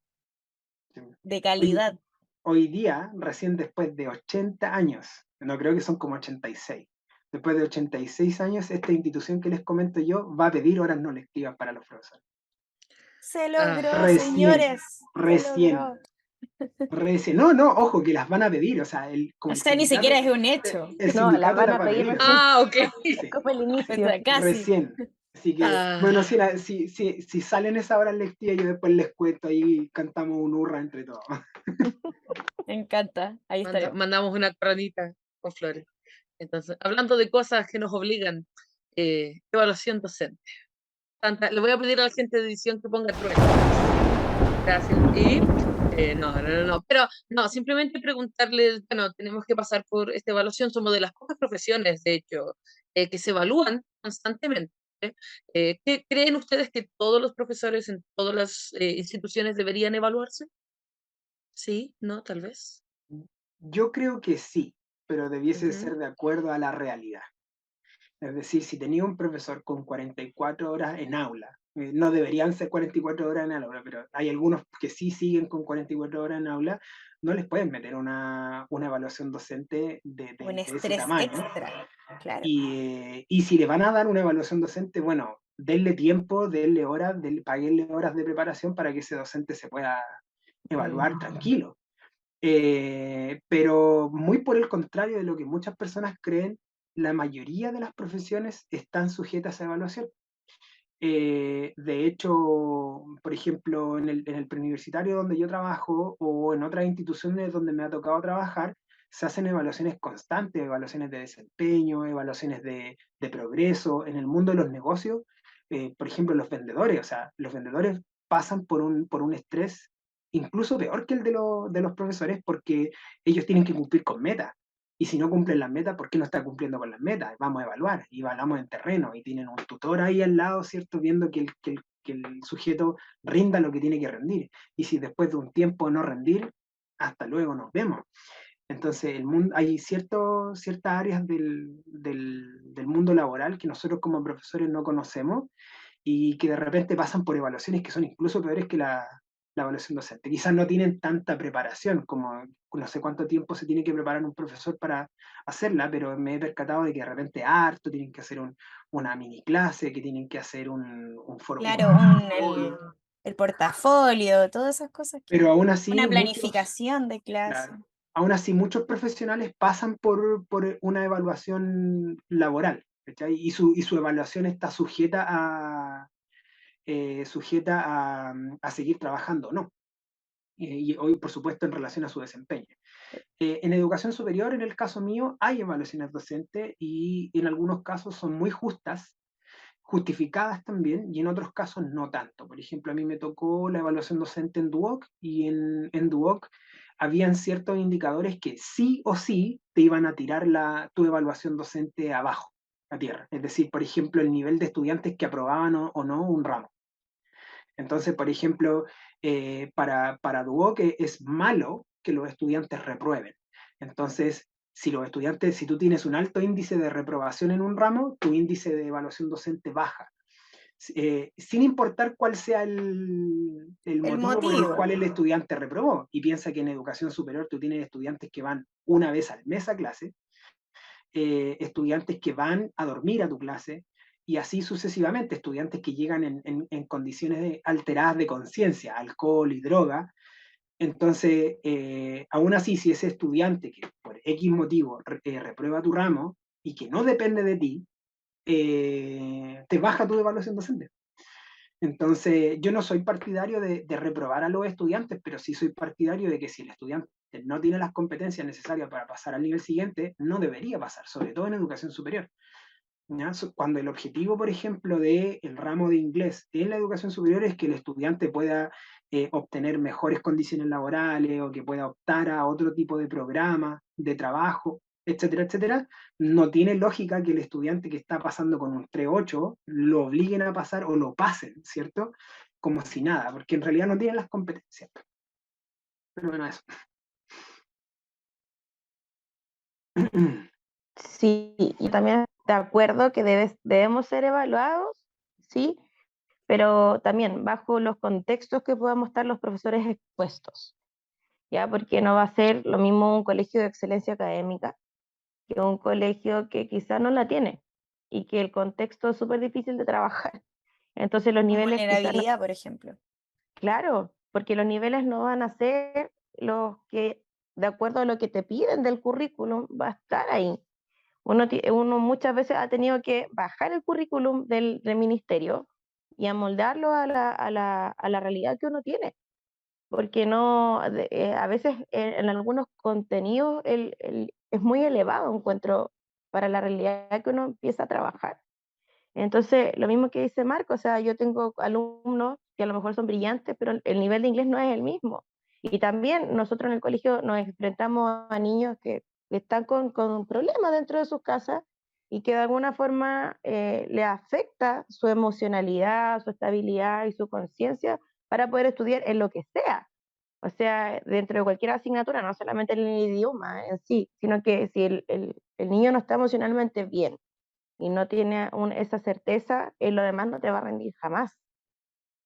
tiempo de hoy, calidad? hoy día, recién después de 80 años, no creo que son como 86, después de 86 años, esta institución que les comento yo va a pedir horas no lectivas para los profesores. Se Ah, logró, Recién, señores, se recién. logró. No, no, ojo, que las van a pedir, o sea, O sea, ni siquiera es un hecho. el no, las sindicato van las a va a pedir pedir, recién, ok. sí, como el O inicio. sea, casi. recién. Así que, Ah, bueno, si salen esas horas lectivas, yo después les cuento ahí, cantamos un hurra entre todos. Me encanta. Ahí estaremos. mandamos una coronita con flores. Entonces, hablando de cosas que nos obligan, evaluación docente. Le voy a pedir a la gente de edición que ponga trueno. Gracias. Y no. Pero no, simplemente preguntarles, bueno, tenemos que pasar por esta evaluación. Somos de las pocas profesiones, de hecho, que se evalúan constantemente. ¿Qué creen ustedes que todos los profesores en todas las instituciones deberían evaluarse? Sí, no, tal vez. Yo creo que sí, pero debiese Ujú. ser de acuerdo a la realidad. Es decir, si tenía un profesor con 44 horas en aula, No deberían ser 44 horas en el aula, pero hay algunos que sí siguen con 44 horas en aula, no les pueden meter una evaluación docente Un de ese estrés tamaño. extra, claro. Y si le van a dar una evaluación docente, bueno, denle tiempo, denle horas, paguenle horas de preparación para que ese docente se pueda evaluar tranquilo. Pero muy por el contrario de lo que muchas personas creen, la mayoría de las profesiones están sujetas a evaluación. De hecho, por ejemplo, en el preuniversitario donde yo trabajo o en otras instituciones donde me ha tocado trabajar, se hacen evaluaciones constantes, evaluaciones de desempeño, evaluaciones de progreso. En el mundo de los negocios, por ejemplo, los vendedores, o sea, los vendedores pasan por un estrés incluso peor que el de los profesores porque ellos tienen que cumplir con metas. Y si no cumplen las metas, ¿por qué no está cumpliendo con las metas? Vamos a evaluar y evaluamos en terreno y tienen un tutor ahí al lado, ¿cierto? Viendo que el sujeto rinda lo que tiene que rendir. Y si después de un tiempo no rendir, hasta luego, nos vemos. Entonces, hay ciertas áreas del mundo laboral que nosotros como profesores no conocemos y que de repente pasan por evaluaciones que son incluso peores que la evaluación docente. Quizás no tienen tanta preparación, como no sé cuánto tiempo se tiene que preparar un profesor para hacerla, pero me he percatado de que de repente harto, tienen que hacer una mini clase, que tienen que hacer un foro. Claro, el portafolio, todas esas cosas Pero que... aún así, Una planificación de clase. claro, aún así muchos profesionales pasan por una evaluación laboral, ¿cachai? Y su evaluación está sujeta a seguir trabajando, ¿no? Y hoy, por supuesto, en relación a su desempeño. En educación superior, en el caso mío, hay evaluaciones docentes y en algunos casos son muy justas, justificadas también, y en otros casos no tanto. Por ejemplo, a mí me tocó la evaluación docente en Duoc y en Duoc habían ciertos indicadores que sí o sí te iban a tirar tu evaluación docente abajo, a tierra. Es decir, por ejemplo, el nivel de estudiantes que aprobaban o no un ramo. Entonces, por ejemplo, para Duoc es malo que los estudiantes reprueben. Entonces, si tú tienes un alto índice de reprobación en un ramo, tu índice de evaluación docente baja. Sin importar cuál sea el El motivo por el motivo. cual el estudiante reprobó. Y piensa que en educación superior tú tienes estudiantes que van una vez al mes a clase, estudiantes que van a dormir a tu clase, y así sucesivamente, estudiantes que llegan en condiciones alteradas de conciencia, alcohol y droga. Entonces, aún así, si ese estudiante que por X motivo reprueba tu ramo y que no depende de ti, te baja tu evaluación docente. Entonces, yo no soy partidario de reprobar a los estudiantes, pero sí soy partidario de que si el estudiante no tiene las competencias necesarias para pasar al nivel siguiente, no debería pasar, sobre todo en educación superior. ¿Ya? Cuando el objetivo, por ejemplo, del ramo de inglés en la educación superior es que el estudiante pueda obtener mejores condiciones laborales o que pueda optar a otro tipo de programa, de trabajo, etcétera, etcétera, no tiene lógica que el estudiante que está pasando con un 3.8 lo obliguen a pasar o lo pasen, ¿cierto? Como si nada, porque en realidad no tienen las competencias. Pero bueno, eso. Sí, y también de acuerdo que debemos ser evaluados, sí, pero también bajo los contextos que podamos estar los profesores expuestos, ¿ya? Porque no va a ser lo mismo un colegio de excelencia académica que un colegio que quizás no la tiene y que el contexto es súper difícil de trabajar. Entonces los Con niveles quizás no, vulnerabilidad, por ejemplo. claro, porque los niveles no van a ser los que, de acuerdo a lo que te piden del currículum, va a estar ahí. Uno muchas veces ha tenido que bajar el currículum del ministerio y amoldarlo a la realidad que uno tiene, porque no, a veces en algunos contenidos es muy elevado, encuentro, para la realidad que uno empieza a trabajar. Entonces, lo mismo que dice Marco, o sea, yo tengo alumnos que a lo mejor son brillantes, pero el nivel de inglés no es el mismo. Y también nosotros en el colegio nos enfrentamos a niños que están con problemas dentro de sus casas y que de alguna forma le afecta su emocionalidad, su estabilidad y su conciencia para poder estudiar en lo que sea. O sea, dentro de cualquier asignatura, no solamente en el idioma en sí, sino que si el niño no está emocionalmente bien y no tiene esa certeza, lo demás no te va a rendir jamás.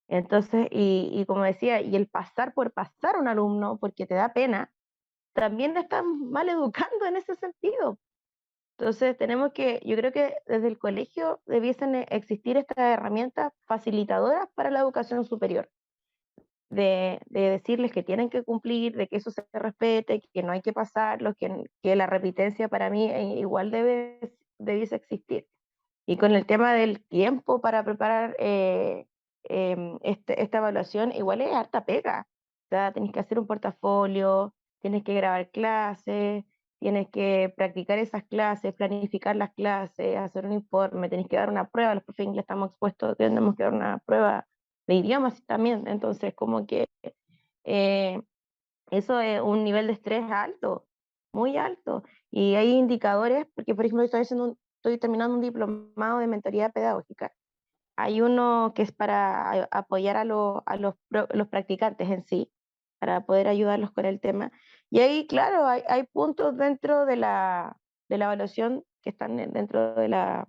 Entonces, y como decía, y el pasar por pasar un alumno porque te da pena, también están mal educando en ese sentido. Entonces, yo creo que desde el colegio debiesen existir estas herramientas facilitadoras para la educación superior, de decirles que tienen que cumplir, de que eso se respete, que no hay que pasarlo, que la repitencia para mí igual debiese existir. Y con el tema del tiempo para preparar esta evaluación, igual es harta pega. O sea, tienes que hacer un portafolio, tienes que grabar clases, tienes que practicar esas clases, planificar las clases, hacer un informe, tienes que dar una prueba. Los profes de inglés estamos expuestos, tenemos que dar una prueba de idiomas también. Entonces, como que eh, eso es un nivel de estrés alto, muy alto. Y hay indicadores, porque por ejemplo estoy terminando un diplomado de mentoría pedagógica. Hay uno que es para apoyar los practicantes en sí, para poder ayudarlos con el tema. Y ahí, claro, hay puntos dentro de la evaluación que están dentro de la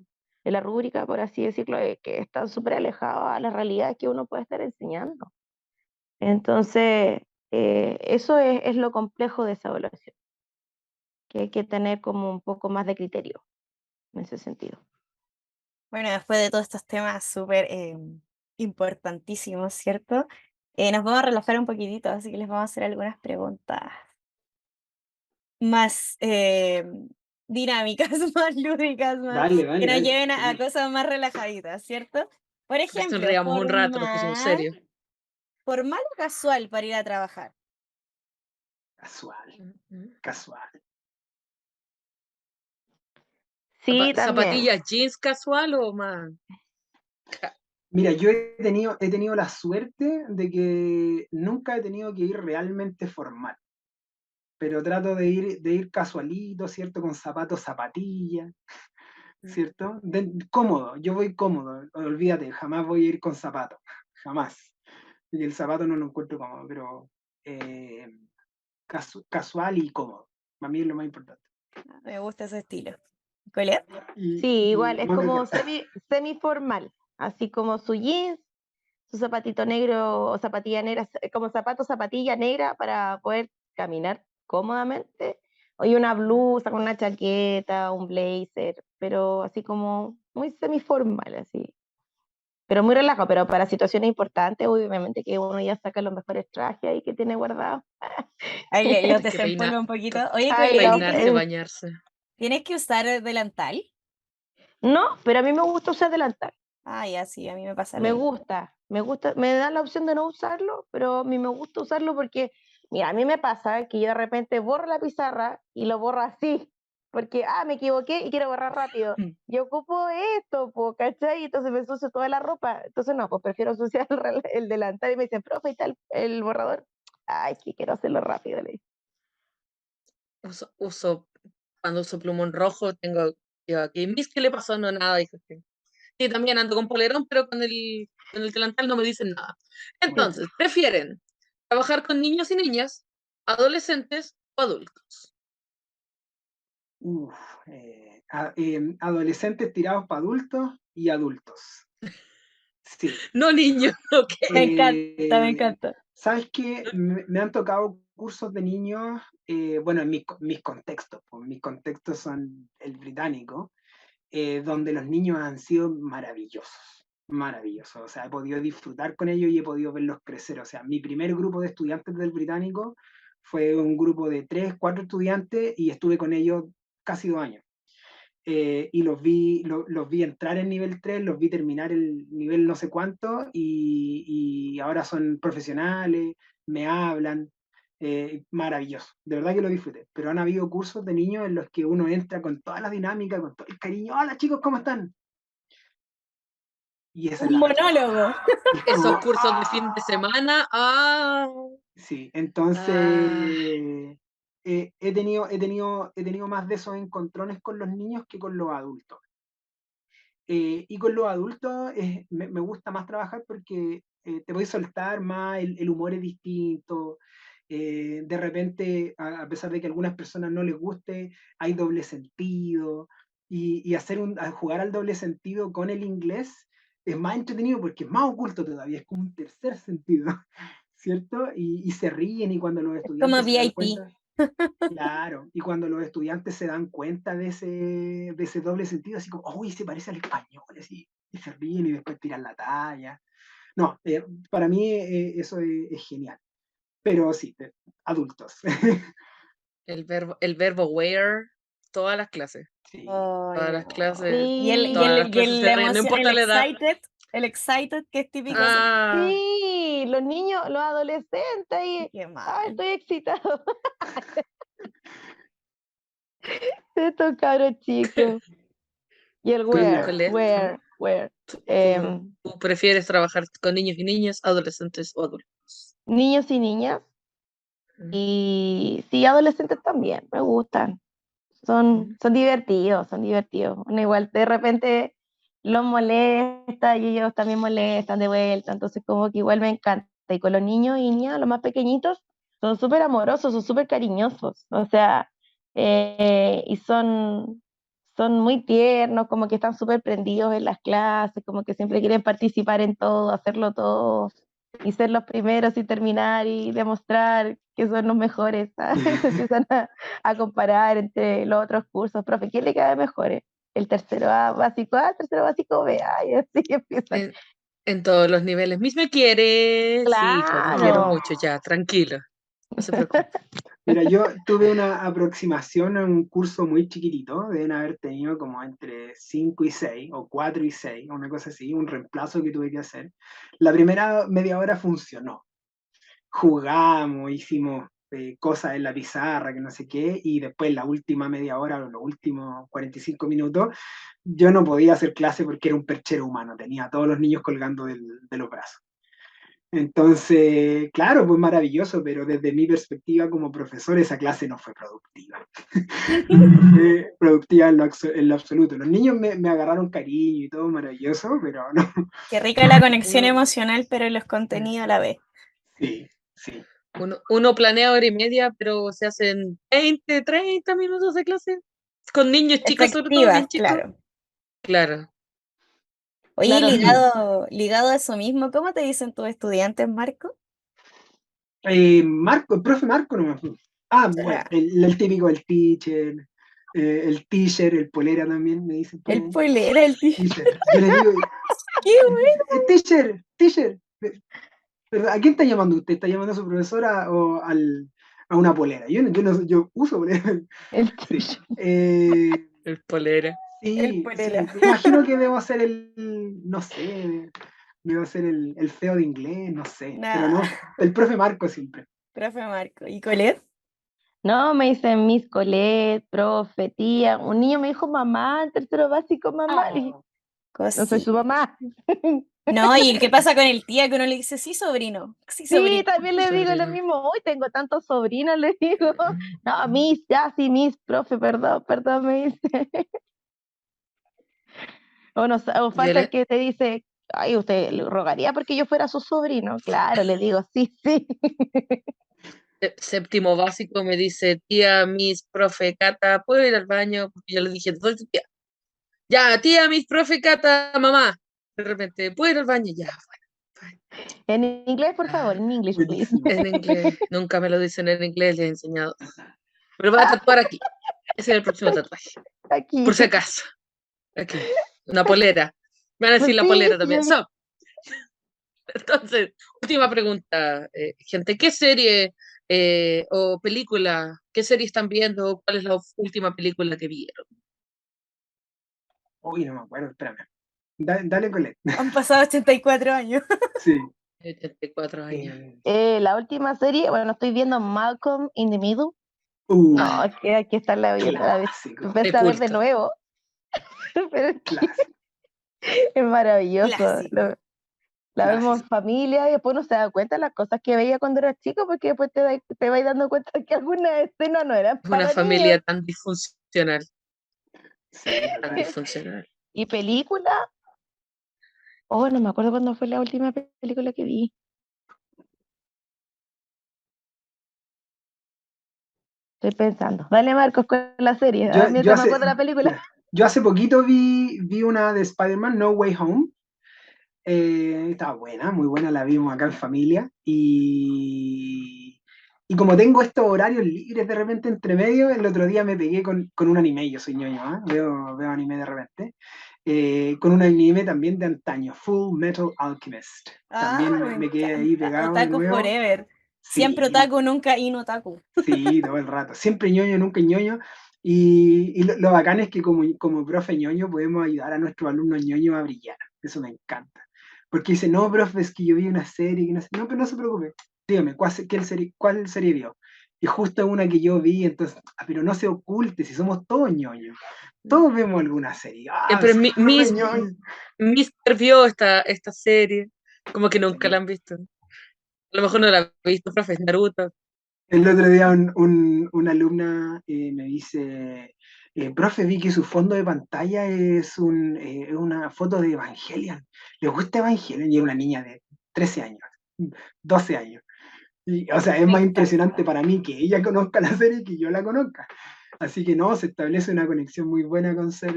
rúbrica, por así decirlo, que están súper alejados a la realidad que uno puede estar enseñando. Entonces, eso es lo complejo de esa evaluación, que hay que tener como un poco más de criterio en ese sentido. Bueno, después de todos estos temas súper importantísimos, ¿cierto? Nos vamos a relajar un poquitito, así que les vamos a hacer algunas preguntas más dinámicas, más lúdicas, más, Dale, que dale, nos dale. lleven a Genial. cosas más relajaditas, ¿cierto? Por ejemplo, Sonreíamos un rato, nos pusimos serios. formal o casual para ir a trabajar. Casual, Ujú. casual. Sí, también. ¿Zapatillas jeans casual o más? Mira, yo he tenido la suerte de que nunca he tenido que ir realmente formal, pero trato de ir casualito, ¿cierto? Con zapatos, zapatillas, ¿cierto? Cómodo, yo voy cómodo, olvídate, jamás voy a ir con zapatos, jamás. Y el zapato no lo encuentro cómodo, pero eh, casual y cómodo. Para mí es lo más importante. Me gusta ese estilo. ¿Colette? Y, Sí, y igual, es manga como corta. semi formal, así como su jeans, su zapatito negro o zapatilla negra, como zapato, zapatilla negra para poder caminar cómodamente, y una blusa con una chaqueta, un blazer, pero así como muy semi formal, así. Pero muy relajado, pero para situaciones importantes, obviamente que uno ya saca los mejores trajes ahí que tiene guardados. Ahí los Hay que desempolva un poquito. Oye, Ay, Colette, peinarse, bañarse. ¿tienes que usar delantal? no, pero a mí me gusta usar delantal. Ah, ya, sí, a mí me pasa lo Me mismo. gusta, me da la opción de no usarlo, pero a mí me gusta usarlo porque, mira, a mí me pasa que yo de repente borro la pizarra y lo borro así, porque, me equivoqué y quiero borrar rápido. Yo ocupo esto, ¿cachai? Entonces me ensucio toda la ropa. Entonces no, pues prefiero ensuciar el delantal y me dicen, profe, ¿y tal el borrador? Ay, que quiero hacerlo rápido, le digo. Cuando uso plumón rojo, yo aquí, mis, ¿qué le pasó? No, nada, dijo que. Sí, también ando con polerón, pero con el delantal no me dicen nada. Entonces, ¿prefieren trabajar con niños y niñas, adolescentes o adultos? Uf, adolescentes tirados para adultos y adultos. Sí. No niños, ok. Me encanta, me Eh, encanta. ¿Sabes qué? Me han tocado cursos de niños, bueno, en mis contextos, pues, mis contextos son el británico, donde los niños han sido maravillosos, maravillosos. O sea, he podido disfrutar con ellos y he podido verlos crecer. O sea, mi primer grupo de estudiantes del británico fue un grupo de 3, 4 estudiantes y estuve con ellos casi 2 años. Y los vi entrar en nivel 3, los vi terminar el nivel no sé cuánto y ahora son profesionales, me hablan, maravilloso, de verdad que lo disfruté, pero han habido cursos de niños en los que uno entra con toda la dinámica, con todo el cariño, hola chicos, ¿cómo están? Y esa es Un la ratita. monólogo. Y es Esos como, cursos de fin de semana, sí, entonces ah, he tenido más de esos encontrones con los niños que con los adultos. Y con los adultos me gusta más trabajar porque te puedes soltar más, el humor es distinto. De repente, a pesar de que a algunas personas no les guste, hay doble sentido. Y a jugar al doble sentido con el inglés es más entretenido porque es más oculto todavía, es como un tercer sentido, ¿cierto? Y se ríen y cuando los Como estudiantes se dan VIP. cuenta, claro, y cuando los estudiantes se dan cuenta de ese doble sentido, así como, uy, se parece al español, así, y se ríen y después tiran la talla. No, para mí eso es genial. Pero sí, adultos. El verbo wear, todas las clases. Sí. Todas las clases. Sí, Todas las clases se la ríen, no emoción, importa la edad. el excited que es típico. Ah, sí, los niños, los adolescentes, y Qué mal. estoy excitado. Estos cabros chicos. Y el Colette, where. ¿tú prefieres trabajar con niños y niñas, adolescentes o adultos? Niños y niñas. Y sí, adolescentes también, me gustan. Son divertidos, son divertidos. Bueno, igual de repente los molesta y ellos también molestan de vuelta, entonces como que igual me encanta. Y con los niños y niñas, los más pequeñitos, son súper amorosos, son súper cariñosos, o sea, y son muy tiernos, como que están súper prendidos en las clases, como que siempre quieren participar en todo, hacerlo todo, y ser los primeros y terminar y demostrar que son los mejores, ¿sabes? Se empiezan a comparar entre los otros cursos, profe, ¿quién le queda mejor? El tercero A básico A, tercero básico B, y así empiezan. En todos los niveles. Miss me quiere. Sí, hijo, te quiero Claro. mucho, ya, tranquilo. No se preocupe. Mira, yo tuve una aproximación a un curso muy chiquitito, deben haber tenido como entre 5 y 6, o 4 y 6, una cosa así, un reemplazo que tuve que hacer. La primera media hora funcionó. Jugamos, hicimos cosas en la pizarra, que no sé qué, y después la última media hora, o los últimos 45 minutos, yo no podía hacer clase porque era un perchero humano, tenía a todos los niños colgando de los brazos. Entonces, claro, pues maravilloso, pero desde mi perspectiva como profesor, esa clase no fue productiva. No fue productiva en lo absoluto. Los niños me agarraron cariño y todo maravilloso, pero no. Qué rica la conexión Uno, emocional, pero los contenidos a la vez. Sí, sí. uno planea hora y media, pero se hacen 20, 30 minutos de clase. Con niños chicos, sobre todo, bien Efectivas, chicos. claro. Claro. Oye, Claro, ligado a eso mismo, ¿cómo te dicen tus estudiantes, Marco? Marco, el profe Marco no me acuerdo. Ah, bueno, Ah, el típico, el teacher, el polera también me dicen por el ahí. polera, el tío. Teacher. Yo le digo, Qué bueno. teacher. Pero ¿a quién está llamando usted? ¿Está llamando a su profesora o a una polera? Yo uso polera. el Sí. El polera. El Sí, polera. me imagino que debo ser no sé, debo ser el feo de inglés, no sé, pero Nada, no, el profe Marco siempre. profe Marco. ¿Y Colette? No, me dicen Miss Colette, profe, tía. Un niño me dijo mamá, en tercero básico, mamá. Le dije, no soy su Cosita. mamá. No, ¿y qué pasa con el tía que uno le dice, sí, sobrino? Sí, Sí, sobrino. también le digo lo Sobrino. mismo. Hoy tengo tantos sobrinos, le digo. No, Miss, ya sí, Miss, profe, perdón, me dice. O, no, o Yo falta el que te dice, ay, usted le rogaría porque yo fuera su sobrino. Claro, le digo, sí, sí. séptimo básico me dice, tía, Miss, profe, Cata, ¿puedo ir al baño? Porque yo le dije, soy tu tía. Ya, tía, Miss, profe, Cata, mamá. De repente, ¿puedo ir al baño? Ya, En inglés, por favor, en English, please. Buenísimo. en inglés. Nunca me lo dicen en inglés, les he enseñado. Pero voy a tatuar aquí. Ese es el próximo tatuaje. Aquí. Por si acaso. Aquí. Una polera. Me van a decir Pues la sí, polera sí, también. Entonces, última pregunta, gente. ¿Qué serie o película, qué serie están viendo? ¿Cuál es la última película que vieron? Uy, no me acuerdo, espérame. Dale, Colette. Han pasado 84 años. Sí. 84 años. La última serie, bueno, estoy viendo Malcolm in the Middle. Uh, No, es que hay que estarla viendo, clásico, empecé a ver de culto. nuevo. Pero es que clásico. es maravilloso. Clásico. La vemos en Clásico. familia y después uno se da cuenta de las cosas que veía cuando era chico, porque después te vas dando cuenta que algunas escenas no eran Es una para familia niños. tan disfuncional. Sí, Tan total. disfuncional. Y película, oh, no me acuerdo cuándo fue la última película que vi. Estoy pensando. Dale, Marcos, con la serie, Yo, yo mientras me hace, acuerdo de la película. ya, yo hace poquito vi una de Spider-Man, No Way Home. Estaba buena, muy buena, la vimos acá en familia. Y como tengo estos horarios libres de repente entre medio, el otro día me pegué con un anime, yo soy ñoño, ¿ah? Veo anime de repente. Con un anime también de antaño, Full Metal Alchemist. También me quedé ahí pegado de Otaku nuevo. forever. Siempre Sí, otaku, nunca inotaku. sí, todo el rato. Siempre ñoño, nunca ñoño. Y lo bacán es que como profe ñoño podemos ayudar a nuestros alumnos ñoños a brillar. Eso me encanta. Porque dice, no, profe, es que yo vi una serie, que no sé. No, pero no se preocupe. Dígame, ¿cuál serie vio? Y justo una que yo vi, entonces, pero no se oculte, si somos todos ñoños. Todos vemos alguna serie. Pero Soy profe ñoño. Mister vio esta serie, como que nunca la han visto. A lo mejor no la ha visto, profe, es Naruto. El otro día una alumna me dice, profe, vi que su fondo de pantalla es una foto de Evangelion. ¿Le gusta Evangelion? Y era una niña de 13 años, 12 años. Y, o sea, es más impresionante para mí que ella conozca la serie que yo la conozca. Así que no, se establece una conexión muy buena con ser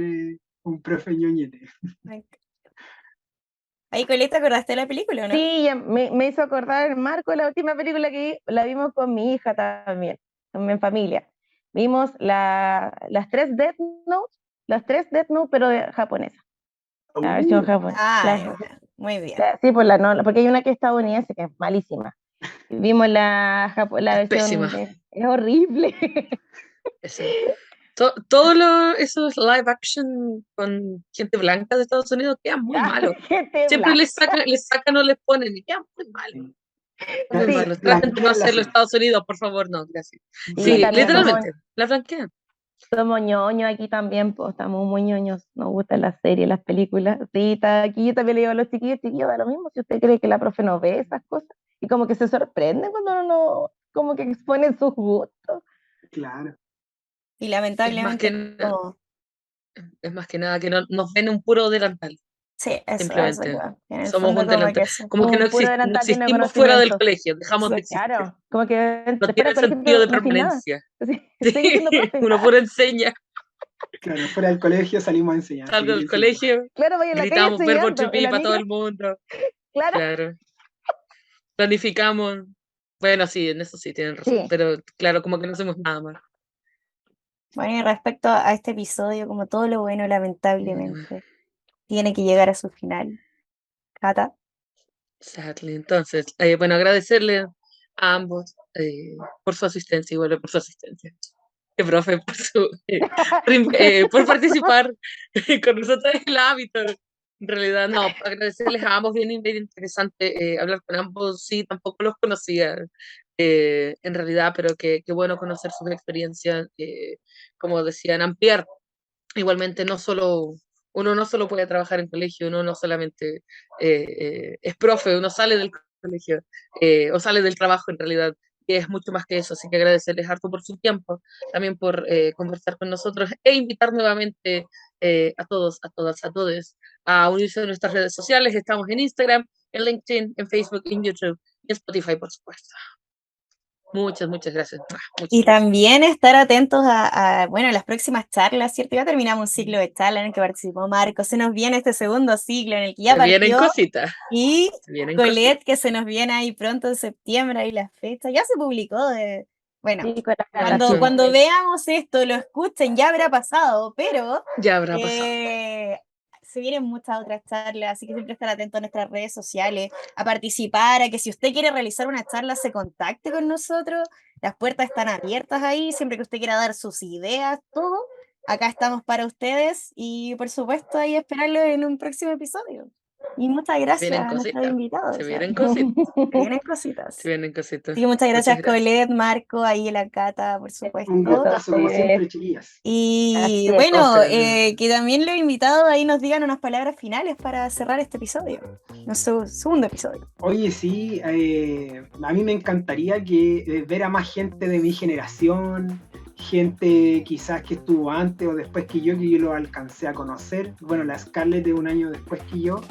un profe ñoñete. Ahí, Colette, ¿te acordaste de la película o no? Sí, ya me hizo acordar el Marco, la última película que vi, la vimos con mi hija también en familia. Vimos las tres Death Note, pero de japonesa, la versión japonesa. Ya, muy bien. Sí, no, porque hay una que es estadounidense que es malísima. Vimos la versión Pésima. es horrible. Todos esos live action con gente blanca de Estados Unidos quedan muy malos. Siempre les sacan o les ponen y quedan muy malos. Muy malos. Traten de no hacerlo en Estados Unidos, por favor, no, gracias. Sí, literalmente, la blanquean. Somos ñoños aquí también, pues estamos muy ñoños, nos gustan las series, las películas. Sí, aquí yo también le digo a los chiquillos, da lo mismo si usted cree que la profe no ve esas cosas. Y como que se sorprenden cuando uno no, como que exponen sus gustos. Claro. Y lamentablemente es más que nada que no, nos ven un puro delantal. Sí, eso simplemente. Es Somos un delantal. Como que no existimos fuera del colegio, dejamos de existir. Claro, como que no tiene sentido de permanencia. Sí, uno puro enseña. Claro, fuera del colegio salimos a enseñar. Salgo del colegio, claro, voy a gritamos verbo tripi para todo el mundo. Claro. Planificamos. Bueno, sí, en eso sí tienen razón. Sí. Pero claro, como que no hacemos nada más. Bueno, y respecto a este episodio, como todo lo bueno, lamentablemente, tiene que llegar a su final. Cata. Sadly. Entonces, bueno, agradecerle a ambos por su asistencia y bueno, por su asistencia. Profe, por participar con nosotros en el hábito. En realidad, no, agradecerles a ambos, bien interesante hablar con ambos. Sí, tampoco los conocía en realidad, pero qué bueno conocer sus experiencias, como decían, ampliar. Igualmente, uno no solo puede trabajar en colegio, uno no solamente es profe, uno sale del colegio o sale del trabajo en realidad, y es mucho más que eso, así que agradecerles harto por su tiempo, también por conversar con nosotros e invitar nuevamente a todos, a todas, a todos a unirse a nuestras redes sociales. Estamos en Instagram, en LinkedIn, en Facebook, en YouTube y en Spotify, por supuesto. Muchas gracias. Y también estar atentos a las próximas charlas, ¿cierto? Ya terminamos un ciclo de charlas en el que participó Marco, se nos viene este segundo ciclo en el que ya partió. Vienen cositas. Y Colette, que se nos viene ahí pronto en septiembre, ahí la fecha, ya se publicó sí, cuando veamos esto, lo escuchen, ya habrá pasado, pero ya habrá pasado. Se vienen muchas otras charlas, así que siempre estar atento a nuestras redes sociales, a participar, a que si usted quiere realizar una charla se contacte con nosotros, las puertas están abiertas ahí, siempre que usted quiera dar sus ideas, todo, acá estamos para ustedes y por supuesto ahí esperarlo en un próximo episodio. Y muchas gracias a nuestros invitados. Se vienen cositas. Se vienen cositas. Sí, muchas gracias, Colette, Marco, ahí en la Cata, por supuesto. Un gustazo, como siempre, chiquillas. Y bueno, que también los invitados ahí nos digan unas palabras finales para cerrar este episodio, nuestro segundo episodio. Oye, sí, a mí me encantaría ver a más gente de mi generación, gente quizás que estuvo antes o después que yo lo alcancé a conocer. Bueno, la Scarlett de un año después que yo.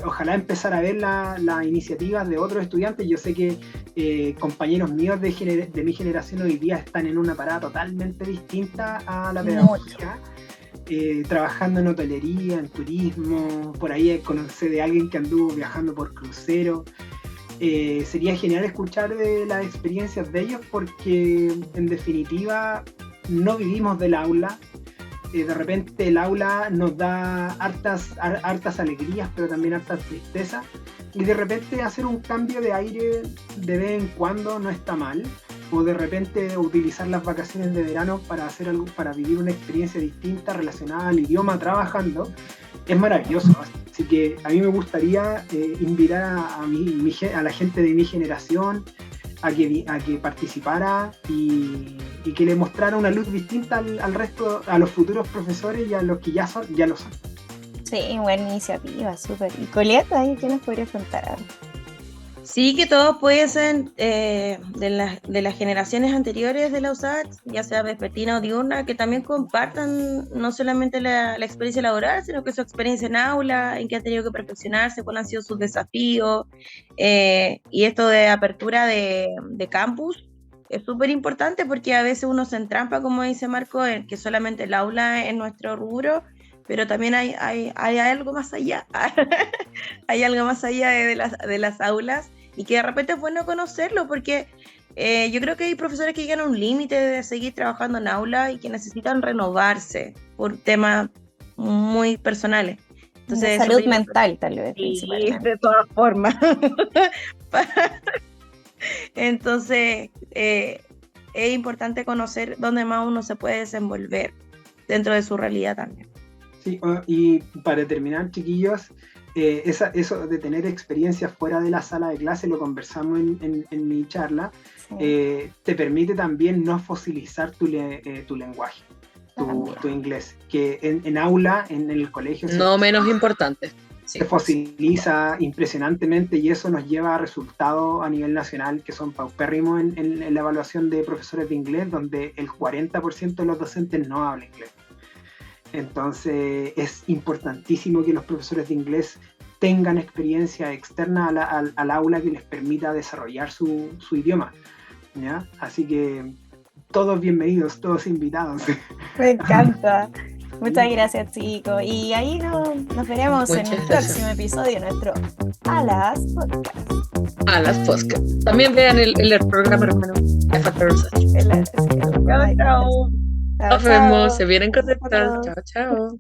Ojalá empezar a ver las iniciativas de otros estudiantes. Yo sé que compañeros míos de mi generación hoy día están en una parada totalmente distinta a la pedagogía. trabajando en hotelería, en turismo, por ahí conocí de alguien que anduvo viajando por crucero. Sería genial escuchar de las experiencias de ellos porque en definitiva no vivimos del aula. De repente el aula nos da hartas alegrías, pero también hartas tristezas, y de repente hacer un cambio de aire de vez en cuando no está mal, o de repente utilizar las vacaciones de verano para hacer algo, para vivir una experiencia distinta relacionada al idioma trabajando, es maravilloso. Así que a mí me gustaría invitar a la gente de mi generación a que participara y que le mostrara una luz distinta al resto, a los futuros profesores y a los que ya lo son. Sí, buena iniciativa, súper. ¿Y Colette, ahí qué nos podrías contar? Sí, que todos pueden ser de las generaciones anteriores de la USACH, ya sea vespertina o diurna, que también compartan no solamente la experiencia laboral, sino que su experiencia en aula, en que han tenido que perfeccionarse, cuáles han sido sus desafíos, y esto de apertura de campus es súper importante porque a veces uno se entrampa, como dice Marco, en que solamente el aula es nuestro rubro, pero también hay algo más allá, hay algo más allá de las aulas, y que de repente es bueno conocerlo porque yo creo que hay profesores que llegan a un límite de seguir trabajando en aula y que necesitan renovarse por temas muy personales. Entonces, salud mental, tal vez. Sí, de todas formas. Entonces, es importante conocer dónde más uno se puede desenvolver dentro de su realidad también. Sí, y para terminar, chiquillos, eso de tener experiencias fuera de la sala de clase, lo conversamos en mi charla, sí. Te permite también no fosilizar tu lenguaje, tu inglés, que en aula, en el colegio... No menos importante. Se fosiliza impresionantemente y eso nos lleva a resultados a nivel nacional que son paupérrimos en la evaluación de profesores de inglés, donde el 40% de los docentes no habla inglés. Entonces es importantísimo que los profesores de inglés tengan experiencia externa al aula que les permita desarrollar su idioma, ¿ya? Así que todos bienvenidos, todos invitados. Me encanta. Muchas gracias, chicos. Y ahí nos veremos en el próximo episodio de nuestro Alas Podcast. Alas Podcast. También vean el programa hermano. Chao, chao. Nos vemos. Se vienen conectados. Chao, chao.